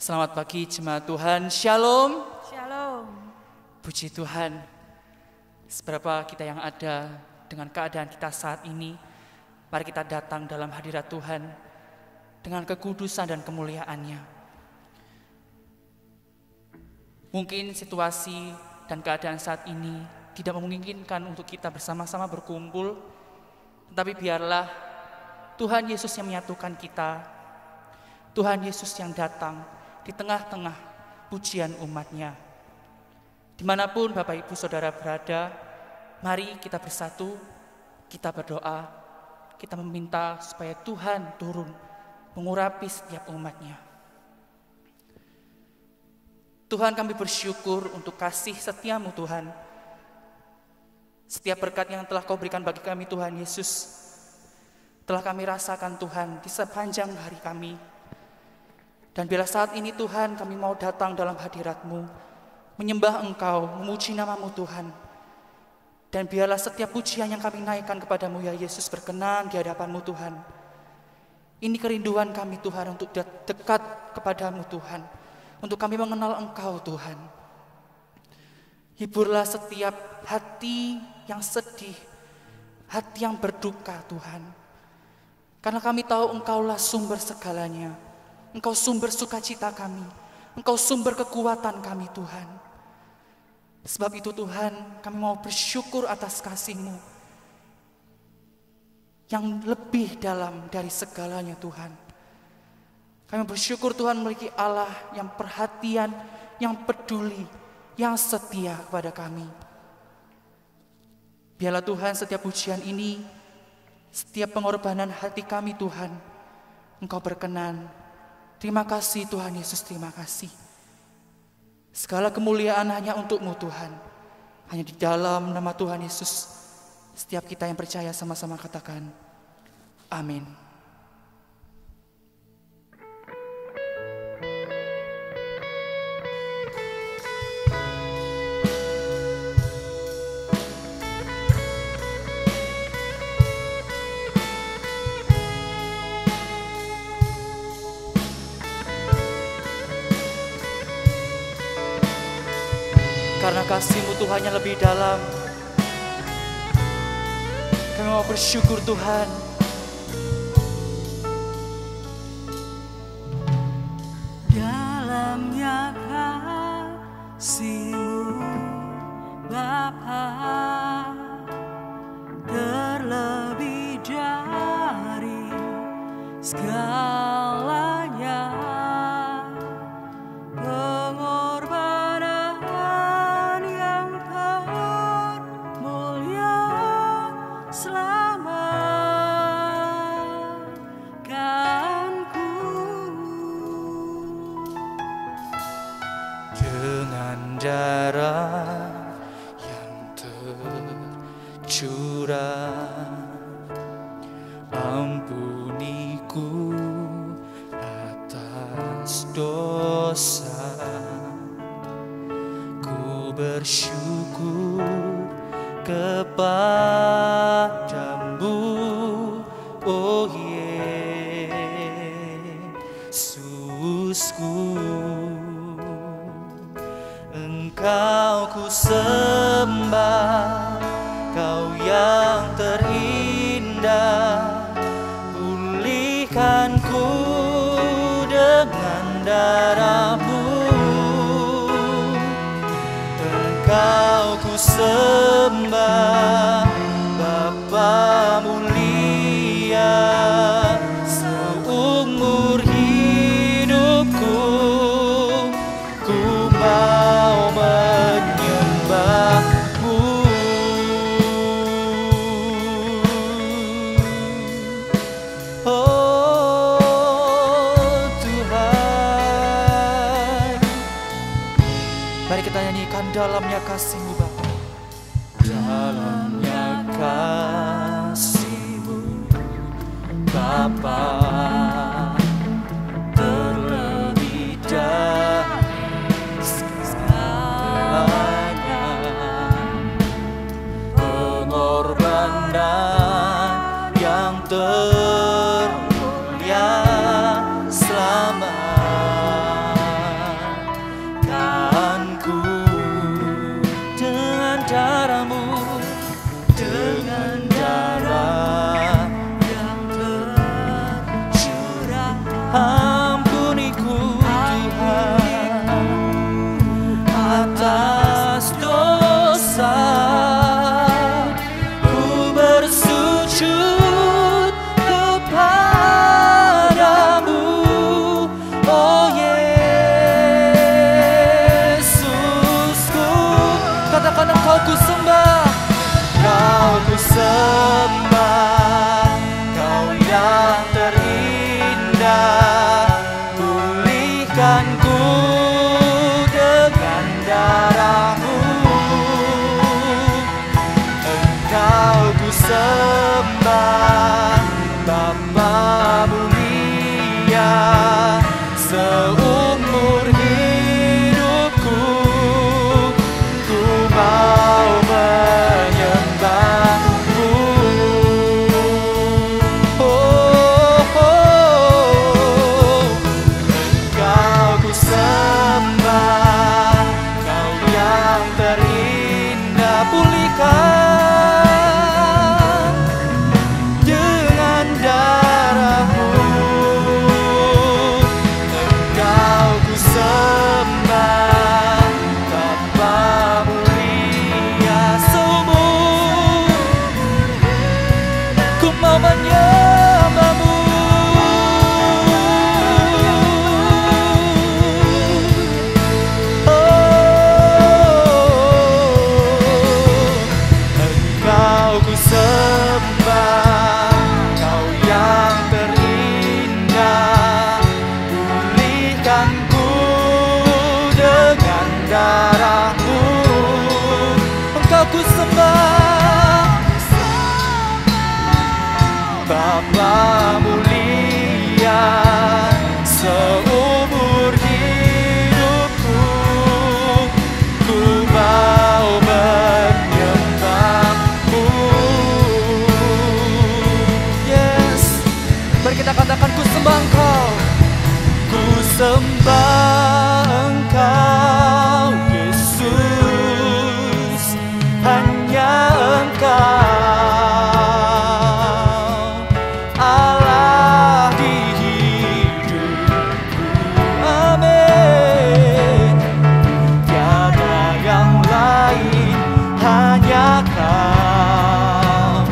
Selamat pagi jemaat Tuhan, Shalom. Shalom. Puji Tuhan, seberapa kita yang ada dengan keadaan kita saat ini, mari kita datang dalam hadirat Tuhan dengan kekudusan dan kemuliaan-Nya. Mungkin situasi dan keadaan saat ini tidak memungkinkan untuk kita bersama-sama berkumpul, tetapi biarlah Tuhan Yesus yang menyatukan kita, Tuhan Yesus yang datang di tengah-tengah pujian umat-Nya. Dimanapun Bapak Ibu Saudara berada, mari kita bersatu, kita berdoa, kita meminta supaya Tuhan turun mengurapi setiap umat-Nya. Tuhan, kami bersyukur untuk kasih setia-Mu Tuhan. Setiap berkat yang telah Kau berikan bagi kami Tuhan Yesus, telah kami rasakan Tuhan di sepanjang hari kami. Dan bila saat ini Tuhan kami mau datang dalam hadirat-Mu, menyembah Engkau, memuji nama-Mu Tuhan. Dan biarlah setiap pujian yang kami naikkan kepadamu ya Yesus berkenan di hadapan-Mu Tuhan. Ini kerinduan kami Tuhan untuk dekat kepadamu Tuhan. Untuk kami mengenal Engkau Tuhan. Hiburlah setiap hati yang sedih, hati yang berduka Tuhan. Karena kami tahu Engkaulah sumber segalanya. Engkau sumber sukacita kami, Engkau sumber kekuatan kami Tuhan. Sebab itu Tuhan, kami mau bersyukur atas kasih-Mu yang lebih dalam dari segalanya Tuhan. Kami bersyukur Tuhan memiliki Allah yang perhatian, yang peduli, yang setia kepada kami. Biarlah Tuhan setiap pujian ini, setiap pengorbanan hati kami Tuhan, Engkau berkenan. Terima kasih Tuhan Yesus, terima kasih. Segala kemuliaan hanya untuk-Mu Tuhan. Hanya di dalam nama Tuhan Yesus, setiap kita yang percaya sama-sama katakan, amin. Karena kasih-Mu Tuhan yang lebih dalam, kami mau bersyukur Tuhan. Dalamnya kasih-Mu Bapa, terlebih dari segalanya. Darah yang tercurah, ampuniku atas dosa. Ku bersyukur kepadamu, oh Yesusku. Engkau ku sembah, Kau yang terindah. Pulihkanku dengan darah-Mu. Engkau ku sembah, Bapa mulia. Seumur hidupku ku mau menyembah-Mu. Oh Tuhan, mari kita nyanyikan dalamnya kasih-Mu Bapa. Dalamnya kasih-Mu Bapa, terlebih dari segalanya. Pengorbanan yang termulia selamanya. sembah Bapa mulia, seumur hidupku ku mau menyembahmu. Engkau ku sembah, Kau yang terindah. Pulihkan dengan darahmu. Engkau ku sembah, Bapa mulia, seumur ku mau menyembahmu. Engkau ku sembah, Kau yang terindah. Pulihkanku dengan darahmu. Engkau ku sembah, Bapa mulia, seumur hidupku ku mau menyembahmu. Yes, mari kita katakan, ku sembah Engkau, ku sembah Engkau Yesus, hanya Engkau Allah di hidupku. Amin. Tiada yang lain, hanya Kau,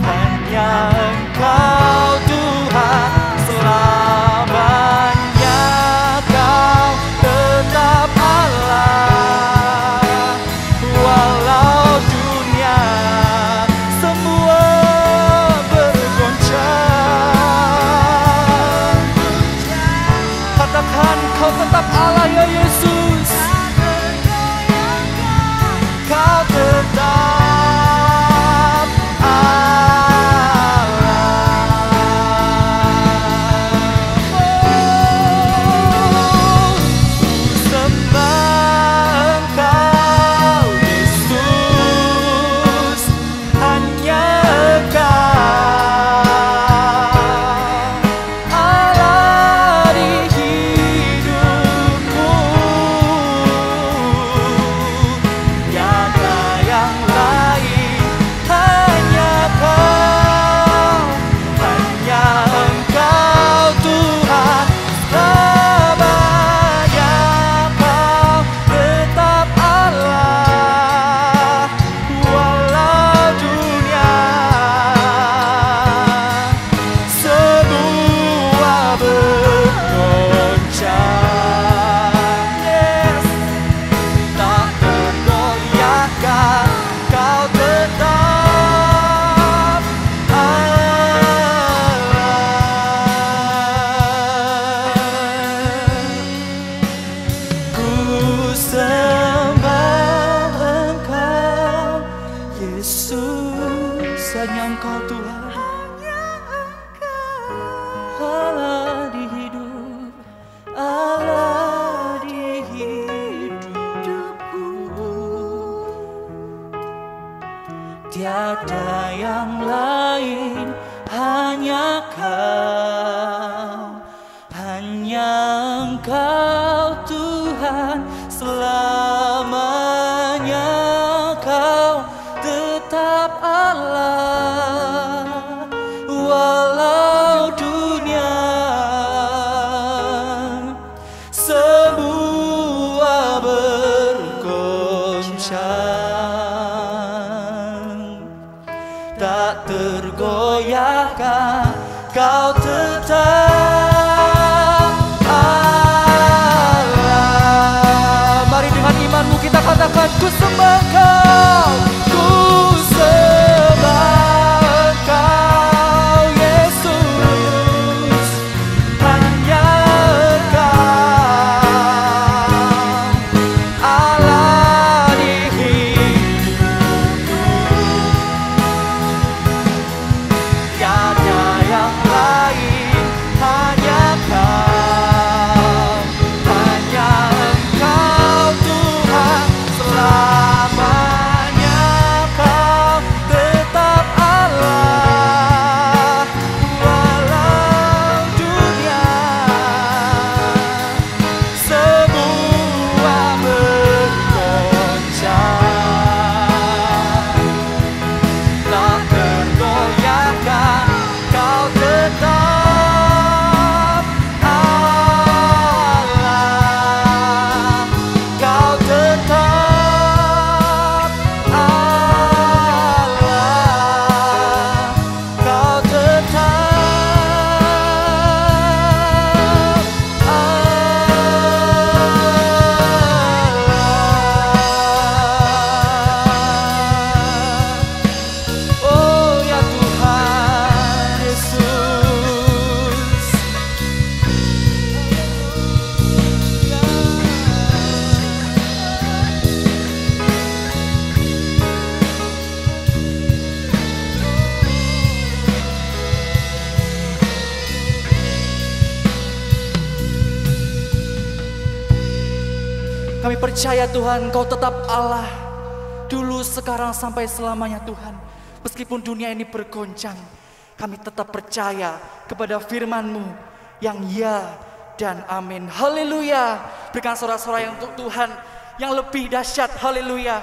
hanya Engkau Tuhan selamanya. Kau tetap Allah, walau dunia semua bergoncang. Katakan, Kau tetap Allah ya Yesus. Kau tetap Allah. Ku sembah Engkau Yesus, hanya Engkau Allah di hidupku. Tiada yang lain, hanya Kau, hanya Engkau Tuhan selamanya. Kau tetap Allah, walau dunia semua bergoncang. Yes, tak tergoyahkan, Kau tetap Allah. Ku sembah Engkau Yesus, hanya Engkau Tuhan, Allah di hidup, Allah di hidupku. Tiada yang lain, hanya Kau, hanya Engkau Tuhan selamanya. Kau tetap Allah, walau dunia semua bergoncang. Tak tergoyahkan, Kau tetap Allah. Mari dengan imanmu kita katakan, ku sembah Kau, ku sembah Kau Yesus, hanya Engkau Allah di hidupku. Kami percaya Tuhan, Engkau tetap Allah, dulu, sekarang, sampai selamanya Tuhan. Meskipun dunia ini bergoncang, kami tetap percaya kepada firman-Mu yang ya dan amin. Haleluya. Berikan sorak-sorai untuk Tuhan yang lebih dahsyat. Haleluya.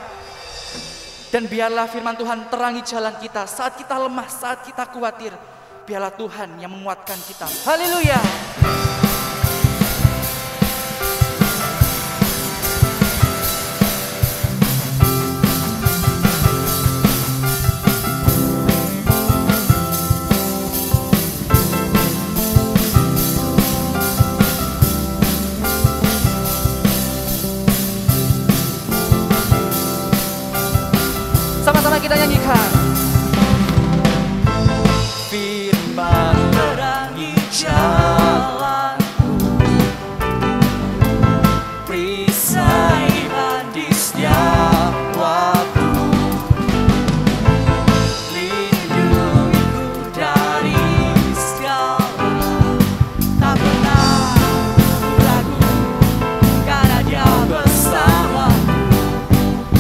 Dan biarlah firman Tuhan terangi jalan kita saat kita lemah, saat kita khawatir. Biarlah Tuhan yang menguatkan kita. Haleluya. Sama-sama kita nyanyikan. Firman terangi jalanku, perisai iman di setiap waktu, lindungiku dari segala, tak pernah ragu, karena Dia bersamaku,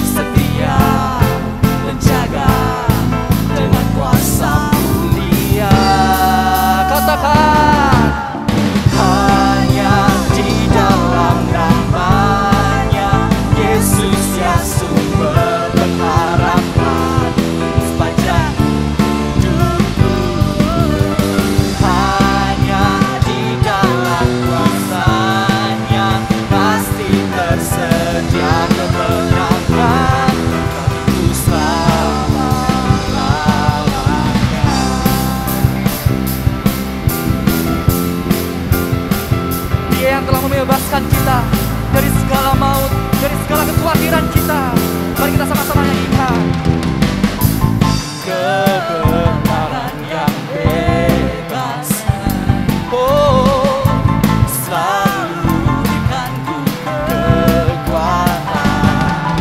setia menjaga dengan kuasa Mulia. Katakan, hanya di dalam nama-Nya Yesus ya sumber pengharapan sepanjang hidupku. Hanya di dalam kuasa-Nya pasti tersedia kemenangan. Dia yang telah membebaskan kita dari segala maut, dari segala kekhawatiran kita. Mari kita sama-sama nyanyikan. Kebenaran yang bebas, oh, selalu berikanku kekuatan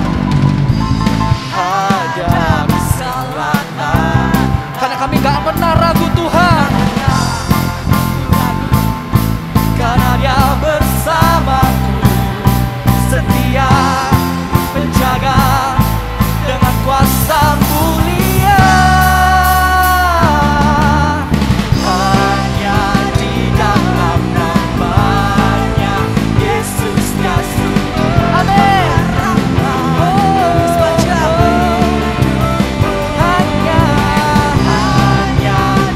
hadapi keselatan. Karena kami gak pernah ragu Tuhan, karena Dia bersamaku, setia menjaga dengan kuasa mulia. Hanya di dalam nama-Nya Yesus ya sumber. Amin. Hanya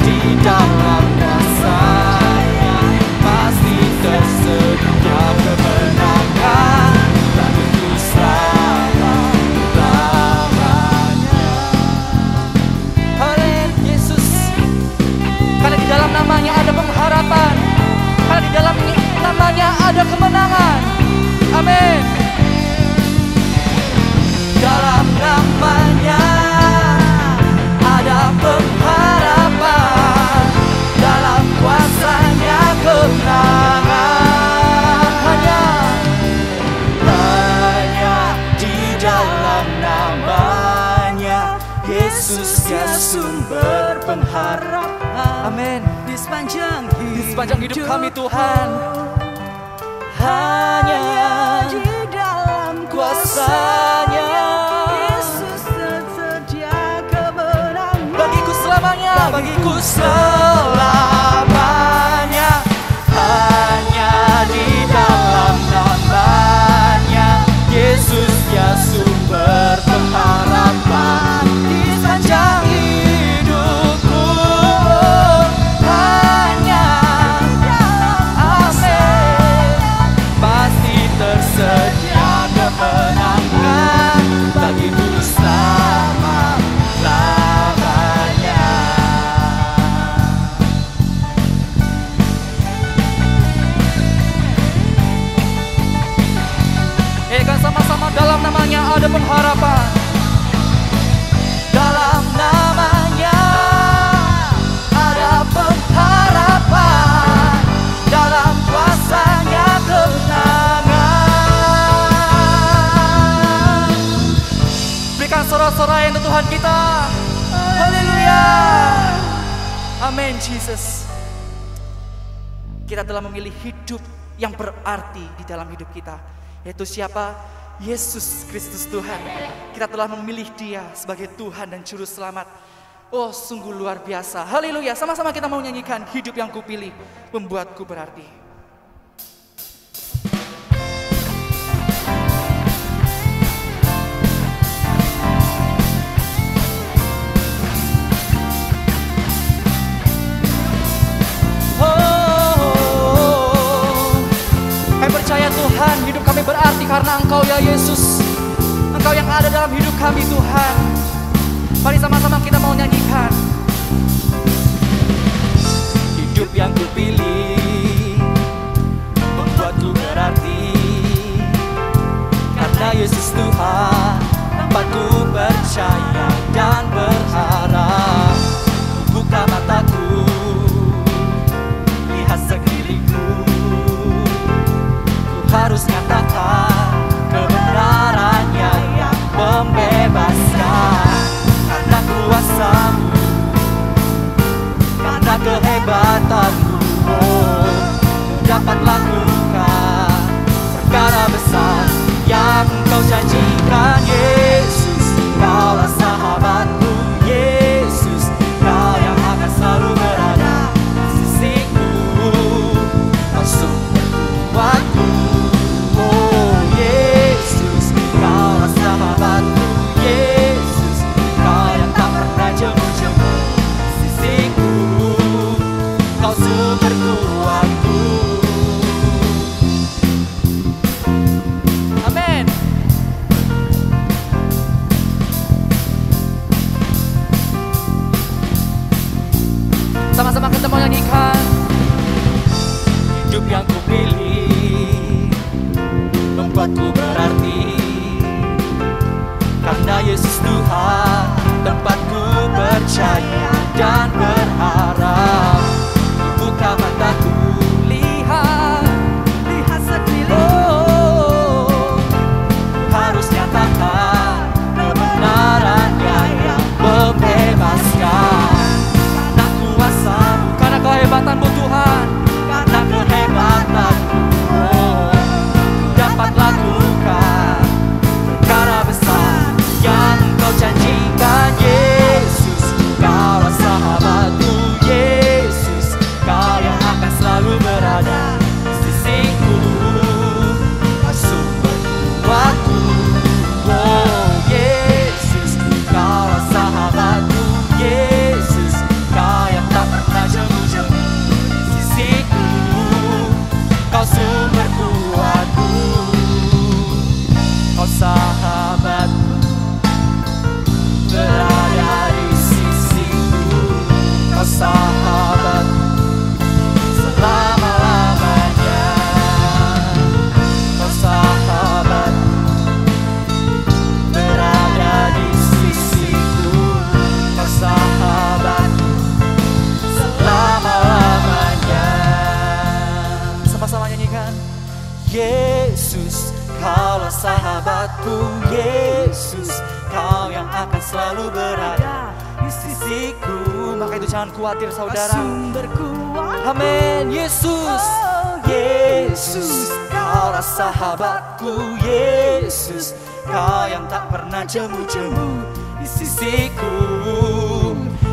di dalam kuasa-Nya pasti tersedia kemenangan bagiku selama-lamanya. Haleluya Yesus. Karena di dalam nama-Nya ada pengharapan, karena di dalam nama-Nya ada kemenangan. Amin. Dalam nama-Nya ada pengharapan, dalam kuasa-Nya kemenangan. Hanya di dalam nama-Nya Yesus ya sumber pengharapan. Amin. Di sepanjang hidup kami Tuhan, hanya di dalam kuasa-Nya Yesus tersedia kemenangan bagiku selamanya, bagiku selamanya. Hanya di dalam nama-Nya Yesus ya sumber pengharapan di sepanjang hidupku. Hanya amin, pasti tersedia kemenangan bagiku selama-lamanya. Kan sama-sama, dalam nama-Nya ada pengharapan. Dalam nama-Nya ada pengharapan, dalam kuasa-Nya kemenangan. Berikan sorak-sorai untuk Tuhan kita. Haleluya. Amin Jesus. Kita telah memilih hidup yang berarti di dalam hidup kita. Yaitu siapa? Yesus Kristus Tuhan. Kita telah memilih Dia sebagai Tuhan dan Juru Selamat. Oh, sungguh luar biasa. Haleluya. Sama-sama kita mau nyanyikan hidup yang kupilih membuatku berarti. Percaya Tuhan, hidup kami berarti karena Engkau ya Yesus. Engkau yang ada dalam hidup kami Tuhan. Mari sama-sama kita mau nyanyikan. Hidup yang kupilih membuatku berarti karena Yesus Tuhan, tempatku percaya dan berharap. Buka mataku, lihat sekelilingku, harus nyatakan kebenarannya yang membebaskan. Karena kuasa-Mu, karena kehebatan-Mu, oh, dapat lakukan perkara besar yang Engkau janjikan. Yesus, Kaulah sahabatku. Yesus, Kau yang akan selalu berada di sisiku. Kau sumber kuatku. Oh Yesus, Kaulah sahabatku. Yesus, Kau yang tak pernah jemu-jemu di sisiku. Kau sumber kuatku. Amin. Sama-sama kita mau nyanyikan. Hidup yang kupilih membuatku berarti karena Yesus Tuhan, tempatku percaya dan berharap. Buka mataku, lihat sekeliling, oh, harus nyatakan kebenarannya yang membebaskan. Karena kuasa-Mu, karena kehebatan-Mu Tuhan, karena kehebatan-Mu, oh, dapat lakukan perkara besar yang Engkau janjikan. Yesus, Kaulah sahabatku. Yesus, Kau yang akan selalu berada di sisiku. Kau sumber kuatku. Oh Yesus, Kaulah sahabatku. Yesus, Kau yang tak pernah jemu-jemu di sisiku. Kau sumber kuatku. Kau sahabatku, berada di sisiku. Kau sahabatku selama-lamanya. Kau sahabatku, berada di sisiku. Kau sahabatku selama-lamanya. Sama-sama nyanyikan. Yesus, Kaulah sahabatku. Yesus, Kau yang akan selalu berada di sisiku. Maka itu jangan khawatir saudara. Amin. Yesus, Yesus, Kaulah sahabatku. Yesus, Kau yang tak pernah jemu-jemu di sisiku.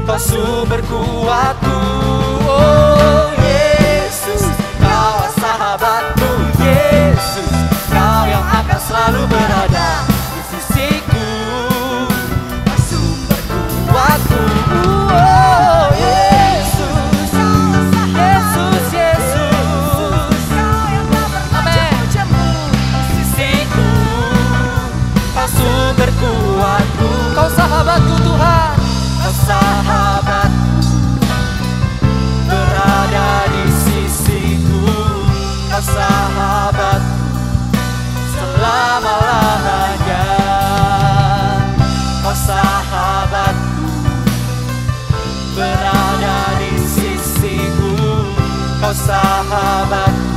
Kau sumber kuatku. Oh Yesus, Kaulah sahabatku. Yesus, Kau yang akan selalu berada di sisiku. Kau sumber kuatku. Oh Yesus, Yesus, Yesus, amin. Di sisiku, Kau sumber kuatku. Kau sahabatku Tuhan. Kau sahabatku, berada di sisiku. Kau sahabatku selama-lamanya. Kau sahabatku, berada di sisiku. Kau sahabatku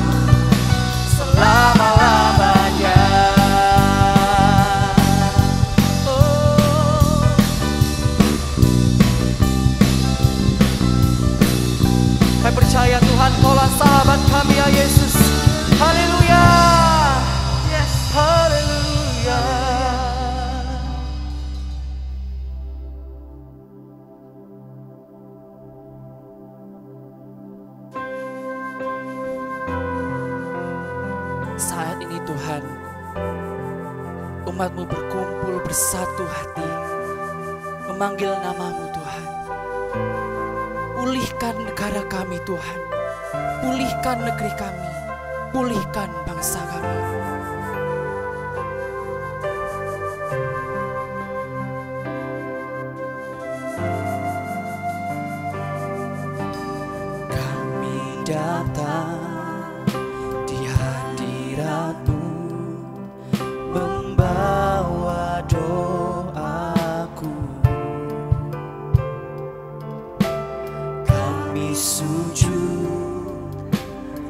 selama-lamanya. Oh. Kami percaya Tuhan, Kaulah sahabat kami ya Yesus. Haleluya. Yes. Haleluya. Tuhan, umat-Mu berkumpul bersatu hati, memanggil nama-Mu Tuhan. Pulihkan negara kami Tuhan, pulihkan negeri kami, pulihkan bangsa kami. Kami datang di hadirat-Mu, membawa doaku. Kami sujud,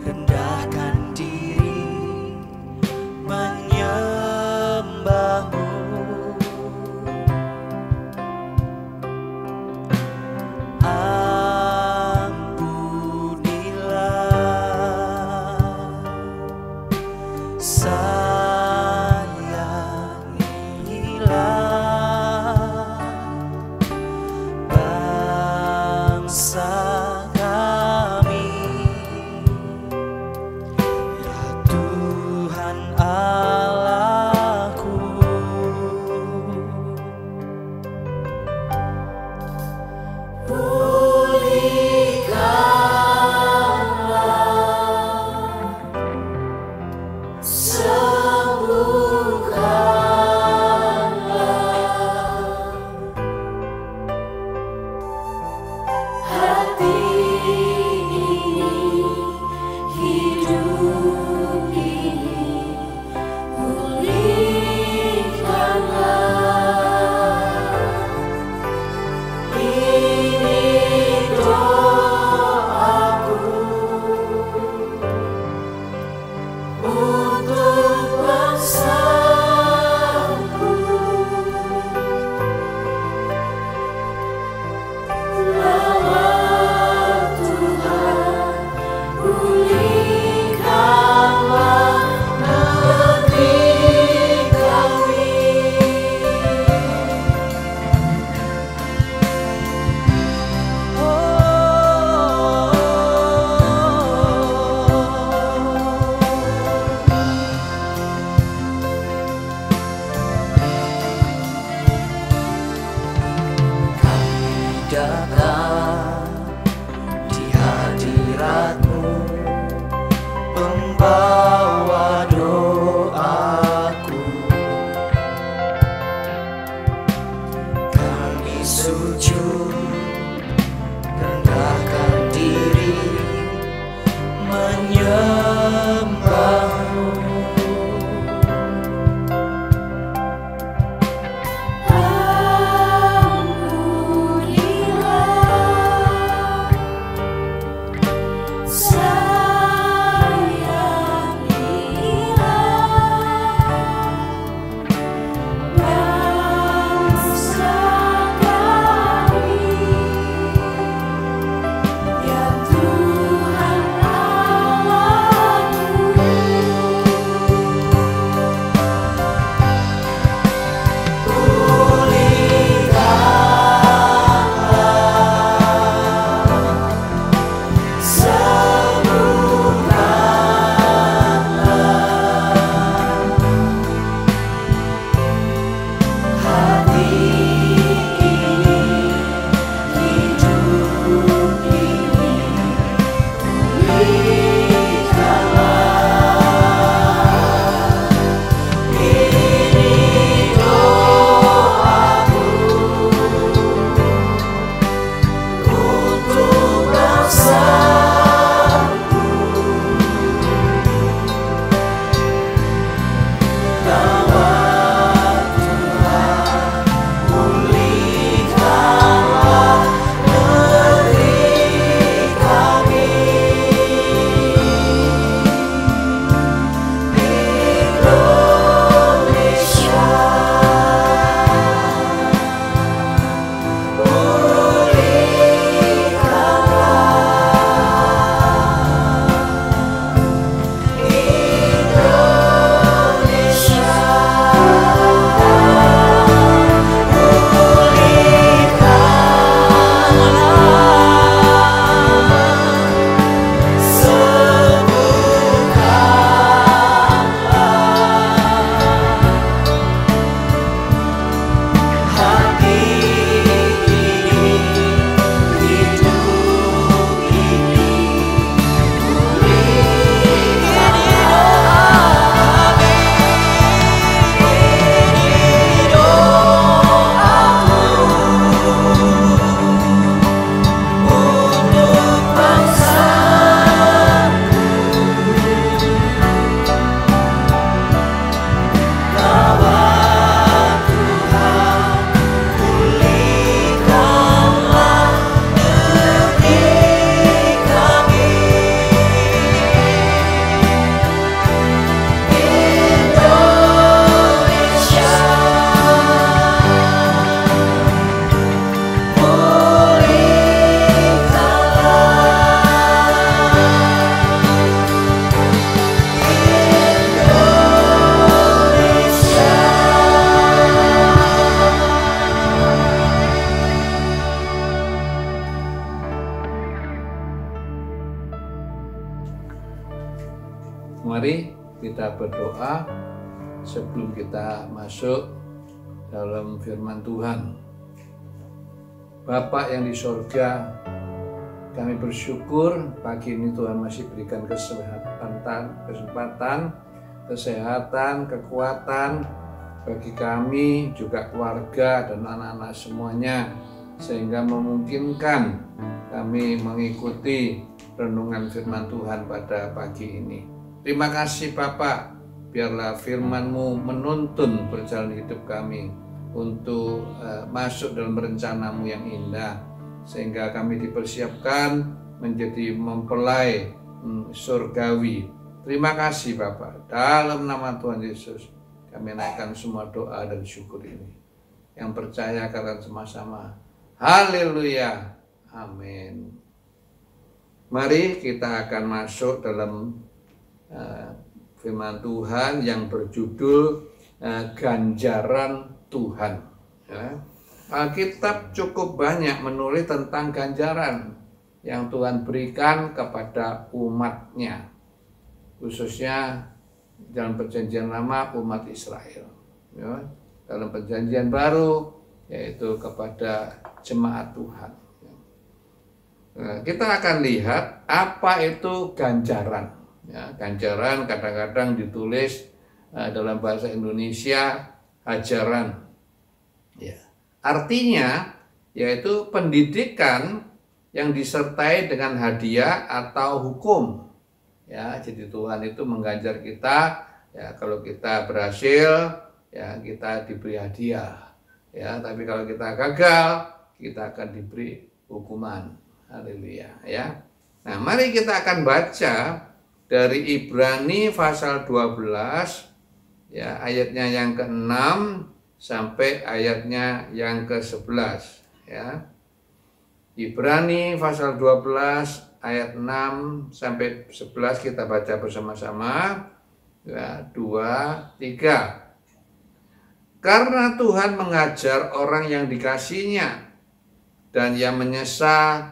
rendahkan diri, menyembah-Mu. Sayangilah bangsa kami, ya Tuhan Allahku. Mari kita berdoa sebelum kita masuk dalam firman Tuhan. Bapa yang di sorga, kami bersyukur pagi ini Tuhan masih berikan kesempatan, kesehatan, kekuatan bagi kami, juga keluarga dan anak-anak semuanya, sehingga memungkinkan kami mengikuti renungan firman Tuhan pada pagi ini. Terima kasih Bapak, biarlah firman-Mu menuntun perjalanan hidup kami untuk masuk dalam rencana-Mu yang indah, sehingga kami dipersiapkan menjadi mempelai surgawi. Terima kasih Bapak, dalam nama Tuhan Yesus kami naikkan semua doa dan syukur ini. Yang percaya kalian sama-sama. Haleluya. Amin. Mari kita akan masuk dalam firman Tuhan yang berjudul ganjaran Tuhan. Ya. Alkitab cukup banyak menulis tentang ganjaran yang Tuhan berikan kepada umat-Nya, khususnya dalam perjanjian lama umat Israel, ya. Dalam perjanjian baru yaitu kepada jemaat Tuhan. Nah, kita akan lihat apa itu ganjaran. Ya, ganjaran kadang-kadang ditulis dalam bahasa Indonesia ajaran. Ya. Artinya yaitu pendidikan yang disertai dengan hadiah atau hukum. Ya, jadi Tuhan itu mengganjar kita, ya kalau kita berhasil, ya kita diberi hadiah. Ya, tapi kalau kita gagal, kita akan diberi hukuman. Haleluya, ya. Nah, mari kita akan baca dari Ibrani pasal 12, ya, ayatnya yang ke-6 sampai ayatnya yang ke-11, ya. Ibrani pasal 12 ayat 6 sampai 11 kita baca bersama-sama. Ya, 2, 3. Karena Tuhan mengajar orang yang dikasihinya dan yang menyesa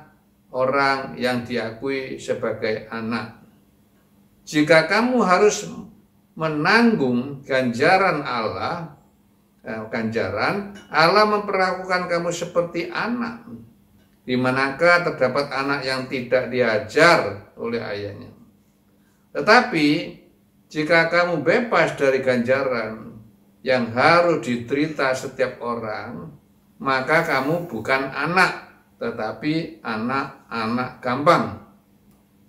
orang yang diakui sebagai anak. Jika kamu harus menanggung ganjaran Allah memperlakukan kamu seperti anak. Di manakah terdapat anak yang tidak diajar oleh ayahnya? Tetapi jika kamu bebas dari ganjaran yang harus diterita setiap orang, maka kamu bukan anak, tetapi anak-anak gampang.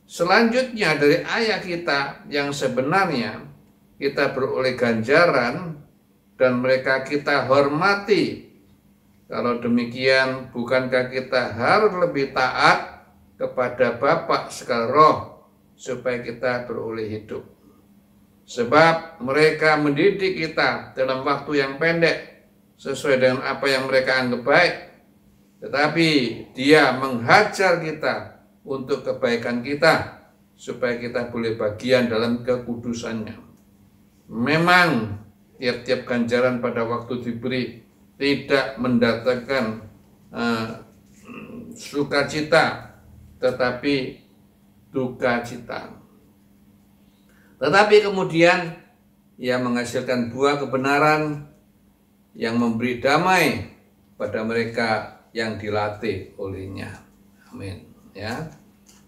Selanjutnya dari ayat kita yang sebenarnya kita beroleh ganjaran dan mereka kita hormati. Kalau demikian, bukankah kita harus lebih taat kepada Bapa sekalian roh supaya kita beroleh hidup? Sebab mereka mendidik kita dalam waktu yang pendek sesuai dengan apa yang mereka anggap baik. Tetapi Dia menghajar kita untuk kebaikan kita supaya kita boleh bagian dalam kekudusannya. Memang tiap-tiap ganjaran pada waktu diberi tidak mendatangkan sukacita, tetapi duka cita. Tetapi kemudian ia menghasilkan buah kebenaran yang memberi damai pada mereka yang dilatih olehnya. Amin. Ya.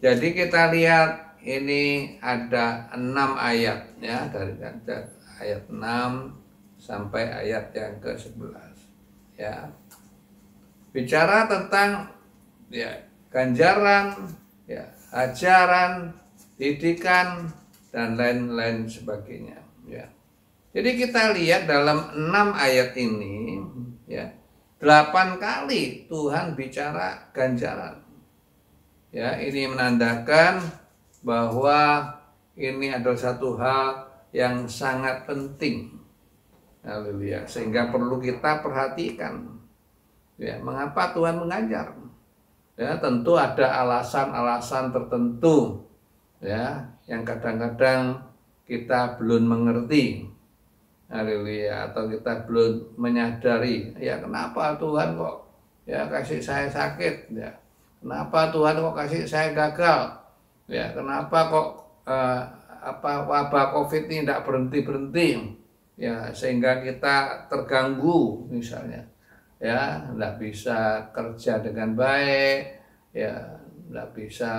Jadi kita lihat ini ada 6 ayat, ya, dari ayat 6 sampai ayat yang ke-11. Ya, bicara tentang ya ganjaran, ya ajaran, didikan dan lain-lain sebagainya. Ya, jadi kita lihat dalam 6 ayat ini, ya 8 kali Tuhan bicara ganjaran. Ya, ini menandakan bahwa ini adalah satu hal yang sangat penting. Haleluya. Sehingga perlu kita perhatikan. Ya, mengapa Tuhan mengajar? Ya, tentu ada alasan-alasan tertentu, ya, yang kadang-kadang kita belum mengerti. Haleluya. Atau kita belum menyadari, ya kenapa Tuhan kok ya kasih saya sakit, ya. Kenapa Tuhan kok kasih saya gagal? Ya, kenapa kok wabah COVID ini tidak berhenti-berhenti, ya, sehingga kita terganggu misalnya, ya, tidak bisa kerja dengan baik, ya, tidak bisa,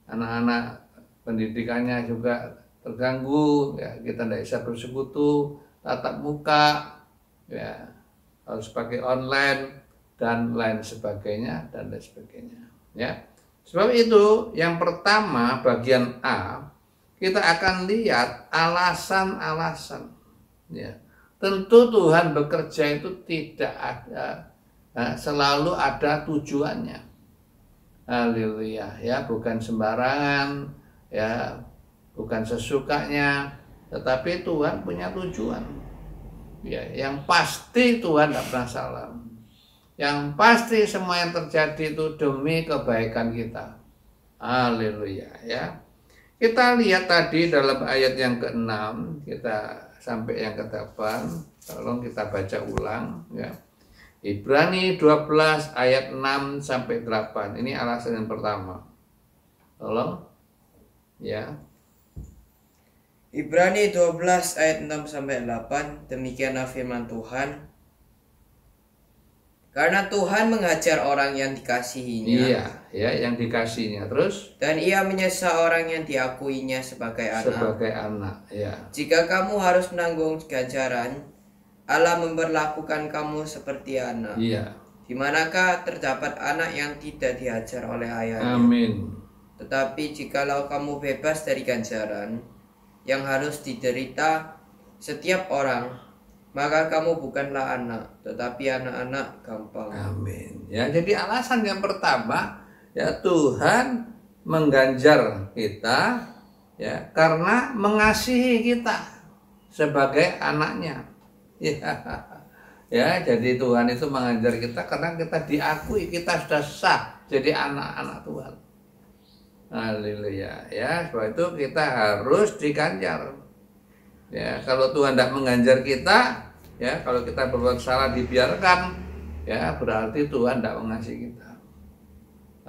anak-anak pendidikannya juga terganggu, ya, kita tidak bisa bersekutu tatap muka, ya, harus pakai online dan lain sebagainya dan lain sebagainya, ya. Sebab itu yang pertama bagian A, kita akan lihat alasan-alasan, ya. Tentu Tuhan bekerja itu tidak ada, selalu ada tujuannya. Haleluya, ya, bukan sembarangan, ya, bukan sesukanya, tetapi Tuhan punya tujuan. Ya, yang pasti Tuhan tidak pernah salah. Yang pasti semua yang terjadi itu demi kebaikan kita. Haleluya, ya. Kita lihat tadi dalam ayat yang ke-6, kita sampai yang ke-8, tolong kita baca ulang, ya. Ibrani 12 ayat 6 sampai 8. Ini alasan yang pertama. Tolong, ya. Ibrani 12 ayat 6 sampai 8. Demikianlah firman Tuhan. Karena Tuhan mengajar orang yang dikasihinya. Iya, ya, yang dikasihnya. Terus? Dan ia menyesa orang yang diakuinya sebagai anak. Sebagai anak, ya. Jika kamu harus menanggung ganjaran, Allah memperlakukan kamu seperti anak. Iya. Di manakah terdapat anak yang tidak diajar oleh ayahnya? Amin. Tetapi jikalau kamu bebas dari ganjaran yang harus diderita setiap orang, maka kamu bukanlah anak, tetapi anak-anak gampang. Amin. Ya, jadi alasan yang pertama, ya, Tuhan mengganjar kita, ya, karena mengasihi kita sebagai anaknya. Ya, ya, jadi Tuhan itu mengajar kita karena kita diakui, kita sudah sah jadi anak-anak Tuhan. Haleluya, ya. Sebab itu kita harus diganjar. Ya, kalau Tuhan tidak mengganjar kita, ya, kalau kita berbuat salah dibiarkan, ya, berarti Tuhan tidak mengasihi kita.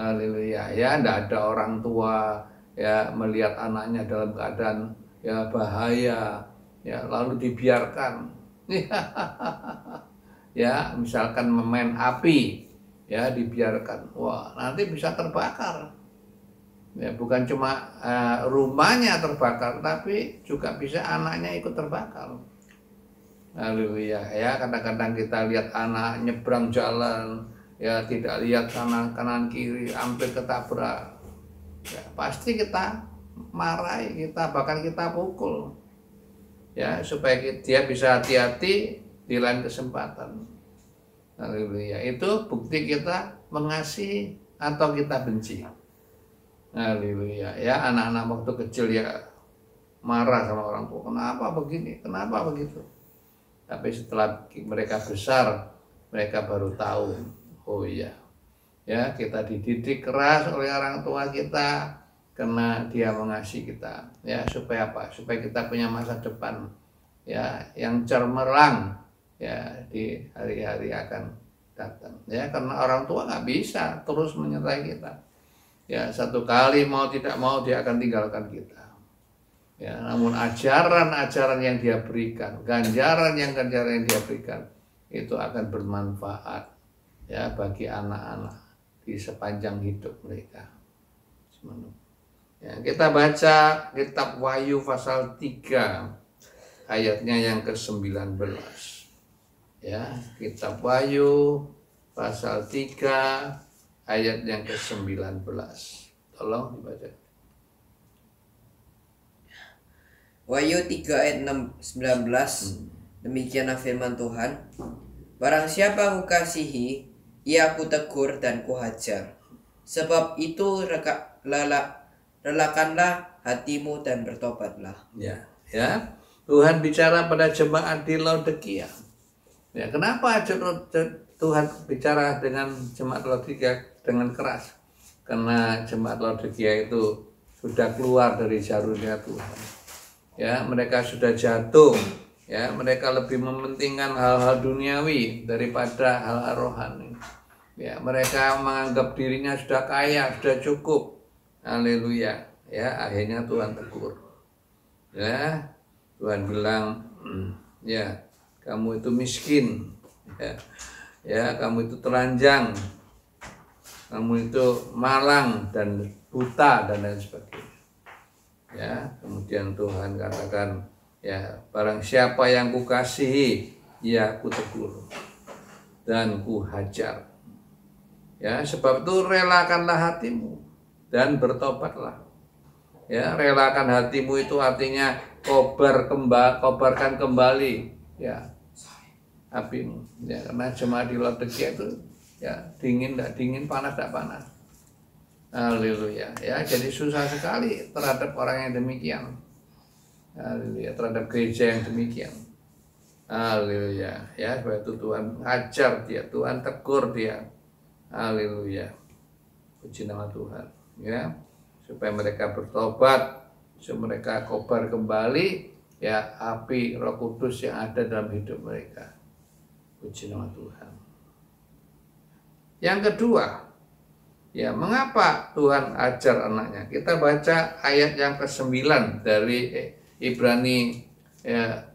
Haleluya, ya. Tidak ada orang tua, ya, melihat anaknya dalam keadaan, ya, bahaya, ya, lalu dibiarkan. Ya, misalkan memain api, ya, dibiarkan, wah, nanti bisa terbakar. Ya, bukan cuma rumahnya terbakar, tapi juga bisa anaknya ikut terbakar. Haleluya, ya. Kadang-kadang kita lihat anak nyebrang jalan, ya, tidak lihat kanan kiri, hampir ketabrak, ya, pasti kita marahi, kita bahkan kita pukul, ya, supaya dia bisa hati-hati di lain kesempatan. Haleluya, itu bukti kita mengasihi atau kita benci. Haleluya, ya. Anak-anak waktu kecil, ya, marah sama orang tua, kenapa begini, kenapa begitu. Tapi setelah mereka besar, mereka baru tahu, oh iya, ya, kita dididik keras oleh orang tua kita karena dia mengasihi kita, ya, supaya apa? Supaya kita punya masa depan, ya, yang cemerlang, ya, di hari-hari akan datang, ya, karena orang tua nggak bisa terus menyertai kita, ya, satu kali mau tidak mau dia akan tinggalkan kita. Ya, namun ajaran-ajaran yang dia berikan, ganjaran yang dia berikan, itu akan bermanfaat, ya, bagi anak-anak di sepanjang hidup mereka. Ya, kita baca kitab Wahyu pasal 3 ayatnya yang ke-19. Ya, kitab Wahyu pasal 3 ayat yang ke-19. Tolong dibaca. Wahyu 3 ayat 19. Demikianlah firman Tuhan. Barang siapa aku kasihi, ia aku tegur dan kuhajar. Sebab itu relakanlah hatimu dan bertobatlah. Ya, ya. Tuhan bicara pada jemaat di Laodikia. Ya, kenapa Tuhan bicara dengan jemaat Laodikia dengan keras? Karena jemaat Laodikia itu sudah keluar dari jalurnya Tuhan. Ya, mereka sudah jatuh, ya, mereka lebih mementingkan hal-hal duniawi daripada hal-hal rohani. Ya, mereka menganggap dirinya sudah kaya, sudah cukup. Haleluya. Ya, akhirnya Tuhan tegur. Ya, Tuhan bilang, ya, kamu itu miskin. Ya, kamu itu telanjang. Kamu itu malang dan buta dan lain sebagainya. Ya, kemudian Tuhan katakan, ya, barang siapa yang kukasihi, ya aku tegur dan kuhajar. Ya, sebab itu relakanlah hatimu dan bertobatlah. Ya, relakan hatimu itu artinya kobarkan kembali, ya, apimu. Ya, karena jemaat di Laodikia itu, ya, dingin tidak dingin, panas tidak panas. Haleluya. Ya, jadi susah sekali terhadap orang yang demikian. Haleluya, terhadap gereja yang demikian. Haleluya. Ya, sebab itu Tuhan ajar dia, Tuhan tegur dia. Haleluya. Puji nama Tuhan. Ya, supaya mereka bertobat, supaya mereka kobar kembali, ya, api Roh Kudus yang ada dalam hidup mereka. Puji nama Tuhan. Yang kedua, ya, mengapa Tuhan ajar anaknya? Kita baca ayat yang ke-9 dari Ibrani, ya,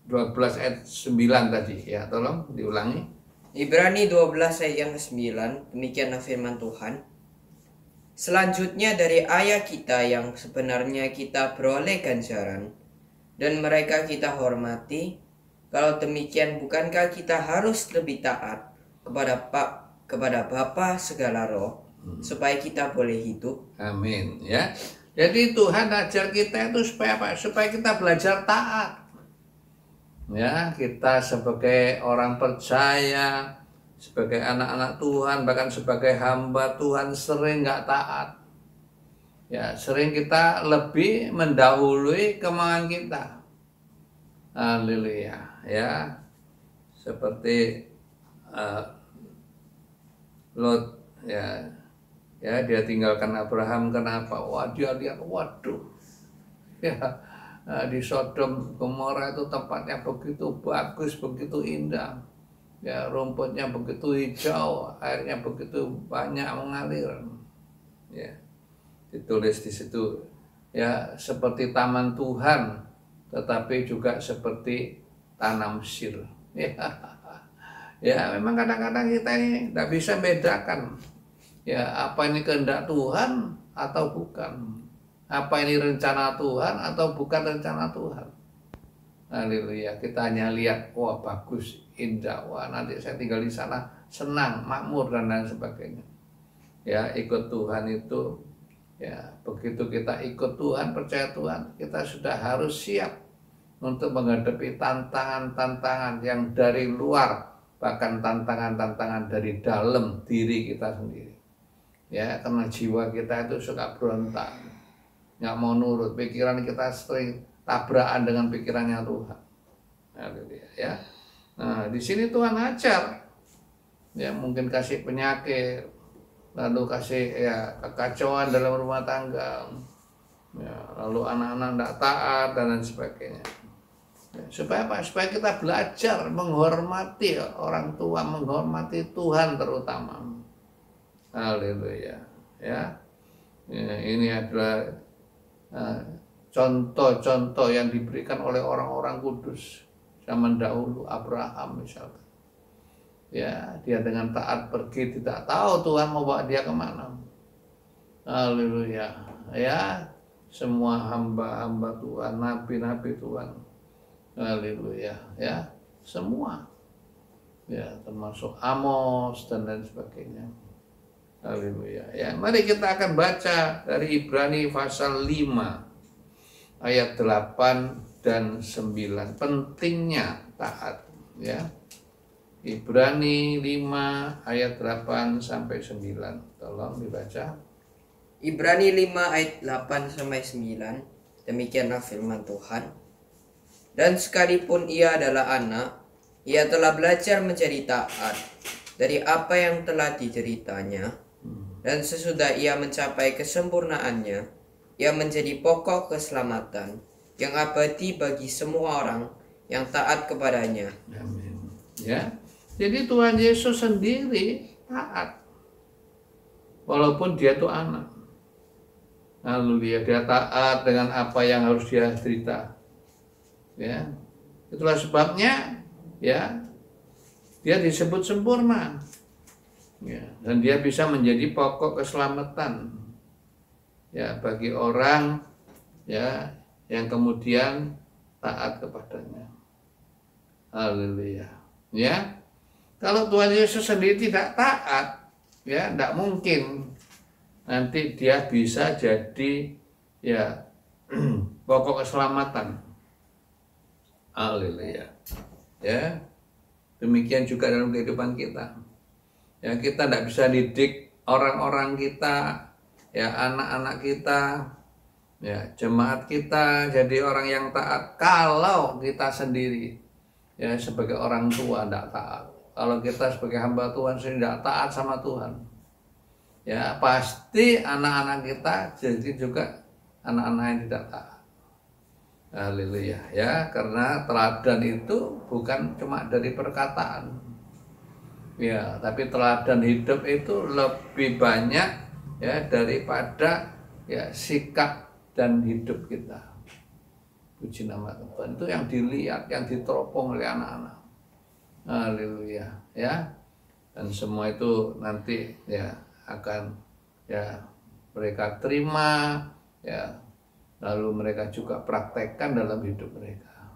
12 ayat 9 tadi, ya, tolong diulangi. Ibrani 12 ayat yang ke-9, demikianlah firman Tuhan. Selanjutnya dari ayah kita yang sebenarnya kita beroleh ganjaran, dan mereka kita hormati. Kalau demikian, bukankah kita harus lebih taat kepada Bapa segala roh, supaya kita boleh hidup? Amin. Ya, jadi Tuhan ajar kita itu supaya apa? Supaya kita belajar taat. Ya, kita sebagai orang percaya, sebagai anak-anak Tuhan, bahkan sebagai hamba Tuhan sering nggak taat. Ya, sering kita lebih mendahului kemauan kita. Haleluya. Ya, seperti Lot, ya, ya, dia tinggalkan Abraham. Kenapa? Wah, dia lihat, waduh, ya, di Sodom Gomora itu tempatnya begitu bagus, begitu indah. Ya, rumputnya begitu hijau, airnya begitu banyak mengalir. Ya, ditulis di situ, ya, seperti taman Tuhan, tetapi juga seperti tanah Mesir. Ya, ya, memang kadang-kadang kita ini tidak bisa bedakan, ya, apa ini kehendak Tuhan atau bukan, apa ini rencana Tuhan atau bukan rencana Tuhan. Haleluya. Kita hanya lihat, wah, bagus, indah, wah, nanti saya tinggal di sana senang, makmur, dan lain sebagainya. Ya, ikut Tuhan itu, ya, begitu kita ikut Tuhan, percaya Tuhan, kita sudah harus siap untuk menghadapi tantangan-tantangan yang dari luar, bahkan tantangan-tantangan dari dalam diri kita sendiri. Ya, karena jiwa kita itu suka berontak, nggak mau nurut, pikiran kita sering tabrakan dengan pikirannya Tuhan. Haleluya, ya. Nah, di sini Tuhan ajar, ya, mungkin kasih penyakit, lalu kasih, ya, kekacauan dalam rumah tangga, ya, lalu anak-anak tidak taat dan lain sebagainya. Ya, supaya apa? Supaya kita belajar menghormati orang tua, menghormati Tuhan terutama. Haleluya, ya. Ya, ini adalah contoh-contoh yang diberikan oleh orang-orang kudus zaman dahulu, Abraham misalkan. Ya, dia dengan taat pergi, tidak tahu Tuhan mau bawa dia kemana. Haleluya, ya, semua hamba-hamba Tuhan, nabi-nabi Tuhan. Haleluya, ya, semua, ya, termasuk Amos dan lain sebagainya. Haleluya, ya. Mari kita akan baca dari Ibrani pasal 5 ayat 8 dan 9. Pentingnya taat, ya. Ibrani 5 ayat 8 sampai 9. Tolong dibaca. Ibrani 5 ayat 8 sampai 9. Demikianlah firman Tuhan. Dan sekalipun ia adalah anak, ia telah belajar menjadi taat dari apa yang telah dideritanya. Dan sesudah ia mencapai kesempurnaannya, ia menjadi pokok keselamatan yang abadi bagi semua orang yang taat kepadanya. Amin. Ya. Jadi Tuhan Yesus sendiri taat, walaupun dia itu anak. Haleluya, dia taat dengan apa yang harus dia derita. Ya. Itulah sebabnya ya dia disebut sempurna. Ya, dan dia bisa menjadi pokok keselamatan ya bagi orang ya yang kemudian taat kepadanya. Haleluya. Ya. Kalau Tuhan Yesus sendiri tidak taat, ya tidak mungkin nanti dia bisa jadi ya pokok keselamatan. Haleluya. Ya. Demikian juga dalam kehidupan kita. Ya, kita tidak bisa didik orang-orang kita, ya anak-anak kita, ya jemaat kita jadi orang yang taat kalau kita sendiri ya sebagai orang tua tidak taat. Kalau kita sebagai hamba Tuhan sendiri tidak taat sama Tuhan, ya pasti anak-anak kita jadi juga anak-anak yang tidak taat. Haleluya, ya karena teladan itu bukan cuma dari perkataan, ya tapi teladan hidup itu lebih banyak ya daripada ya sikap dan hidup kita. Puji nama Tuhan, itu yang dilihat, yang diteropong oleh anak-anak. Haleluya, ya dan semua itu nanti ya akan ya mereka terima ya. Lalu mereka juga praktekkan dalam hidup mereka.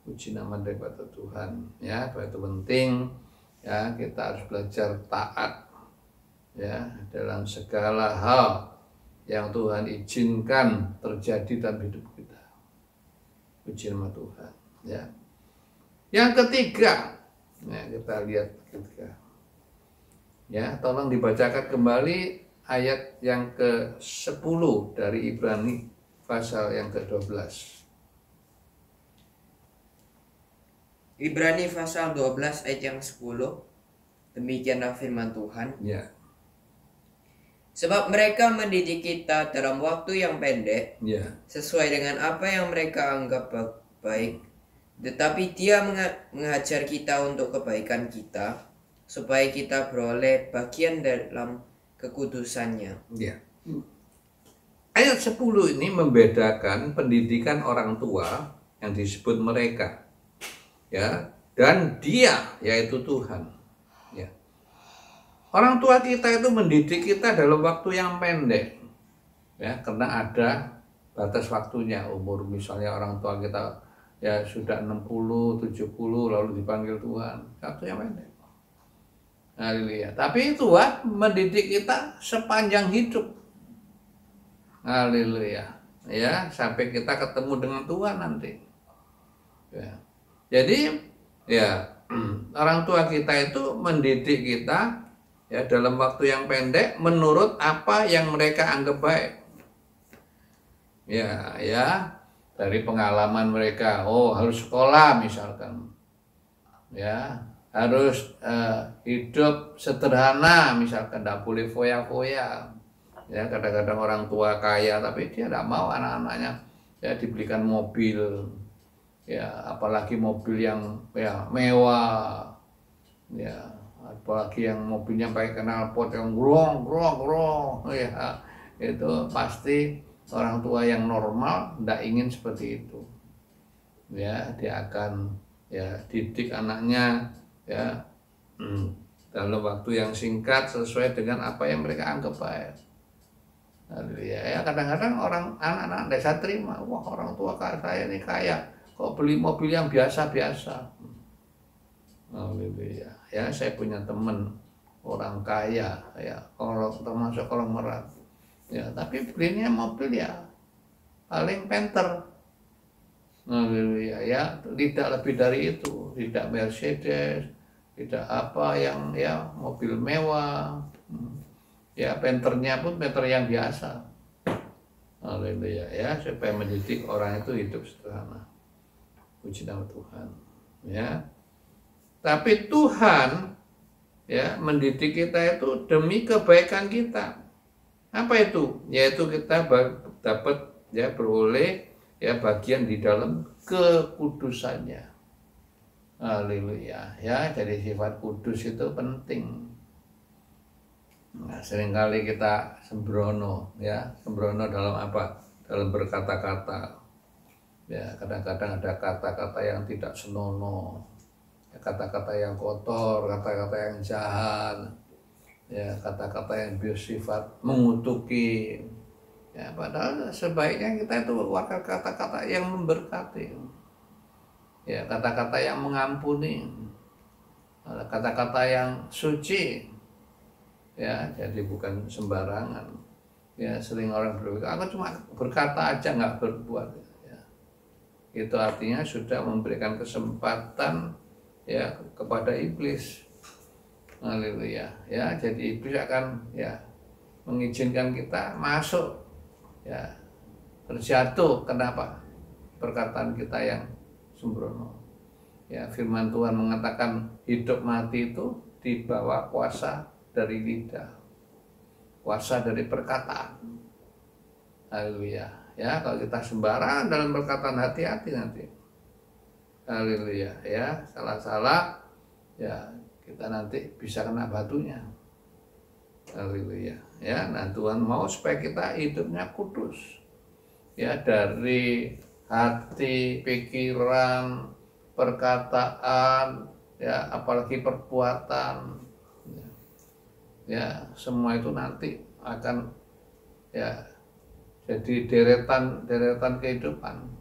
Puji nama daripada Tuhan. Ya, itu penting. Ya, kita harus belajar taat. Ya, dalam segala hal yang Tuhan izinkan terjadi dalam hidup kita. Puji nama Tuhan. Ya. Yang ketiga, ya, kita lihat ketiga. Ya, tolong dibacakan kembali ayat yang ke-10 dari Ibrani. Pasal yang ke-12. Ibrani pasal 12 ayat yang 10. Demikianlah firman Tuhan. Ya. Sebab mereka mendidik kita dalam waktu yang pendek, Ya. sesuai dengan apa yang mereka anggap baik. Tetapi Dia mengajar kita untuk kebaikan kita, supaya kita beroleh bagian dalam kekudusannya. Ya. Ayat 10 ini membedakan pendidikan orang tua yang disebut mereka. Ya, dan Dia yaitu Tuhan. Ya. Orang tua kita itu mendidik kita dalam waktu yang pendek. Ya, karena ada batas waktunya. Umur misalnya orang tua kita ya sudah 60, 70 lalu dipanggil Tuhan. Waktu yang pendek. Haleluya. Tapi Tuhan mendidik kita sepanjang hidup. Haleluya, ya sampai kita ketemu dengan Tuhan nanti. Ya. Jadi ya orang tua kita itu mendidik kita ya dalam waktu yang pendek menurut apa yang mereka anggap baik. Ya, ya dari pengalaman mereka. Oh harus sekolah misalkan, ya harus hidup sederhana misalkan, tidak boleh foya-foya. Ya kadang-kadang orang tua kaya tapi dia tidak mau anak-anaknya ya dibelikan mobil, ya apalagi mobil yang ya mewah, ya apalagi yang mobilnya pakai knalpot yang grong ya itu pasti orang tua yang normal tidak ingin seperti itu. Ya dia akan ya didik anaknya ya dalam waktu yang singkat sesuai dengan apa yang mereka anggap baik. Ya kadang-kadang orang anak-anak desa terima, wah orang tua saya ini kaya, kok beli mobil yang biasa-biasa. Ya saya punya teman orang kaya, ya kalau termasuk kalau merat, ya tapi belinya mobil ya paling Panther. Ya tidak lebih dari itu, tidak Mercedes, tidak apa yang ya mobil mewah. Ya Panthernya pun Panther yang biasa. Haleluya, ya supaya mendidik orang itu hidup sederhana. Puji nama Tuhan. Ya. Tapi Tuhan ya mendidik kita itu demi kebaikan kita. Apa itu? Yaitu kita dapat ya beroleh ya bagian di dalam kekudusannya. Haleluya. Ya, jadi sifat kudus itu penting. Nah, seringkali kita sembrono, ya, sembrono dalam apa? Dalam berkata-kata. Ya, kadang-kadang ada kata-kata yang tidak senonoh, ya, kata-kata yang kotor, kata-kata yang jahat, ya, kata-kata yang bersifat mengutuki. Ya, padahal sebaiknya kita itu mengeluarkan kata-kata yang memberkati, ya, kata-kata yang mengampuni, kata-kata yang suci. Ya, jadi bukan sembarangan. Ya, sering orang berpikir, aku cuma berkata aja nggak berbuat. Ya. Itu artinya sudah memberikan kesempatan, ya, kepada iblis. Haleluya. Ya, jadi iblis akan, ya, mengizinkan kita masuk, ya, terjatuh. Kenapa? Perkataan kita yang sembrono. Ya, firman Tuhan mengatakan hidup mati itu di bawah kuasa dari lidah, kuasa dari perkataan. Haleluya. Ya, kalau kita sembarangan dalam perkataan, hati-hati nanti. Haleluya. Ya, salah-salah, ya, kita nanti bisa kena batunya. Haleluya. Ya, nah Tuhan mau supaya kita hidupnya kudus. Ya, dari hati, pikiran, perkataan, ya, apalagi perbuatan. Ya, semua itu nanti akan, ya, jadi deretan kehidupan,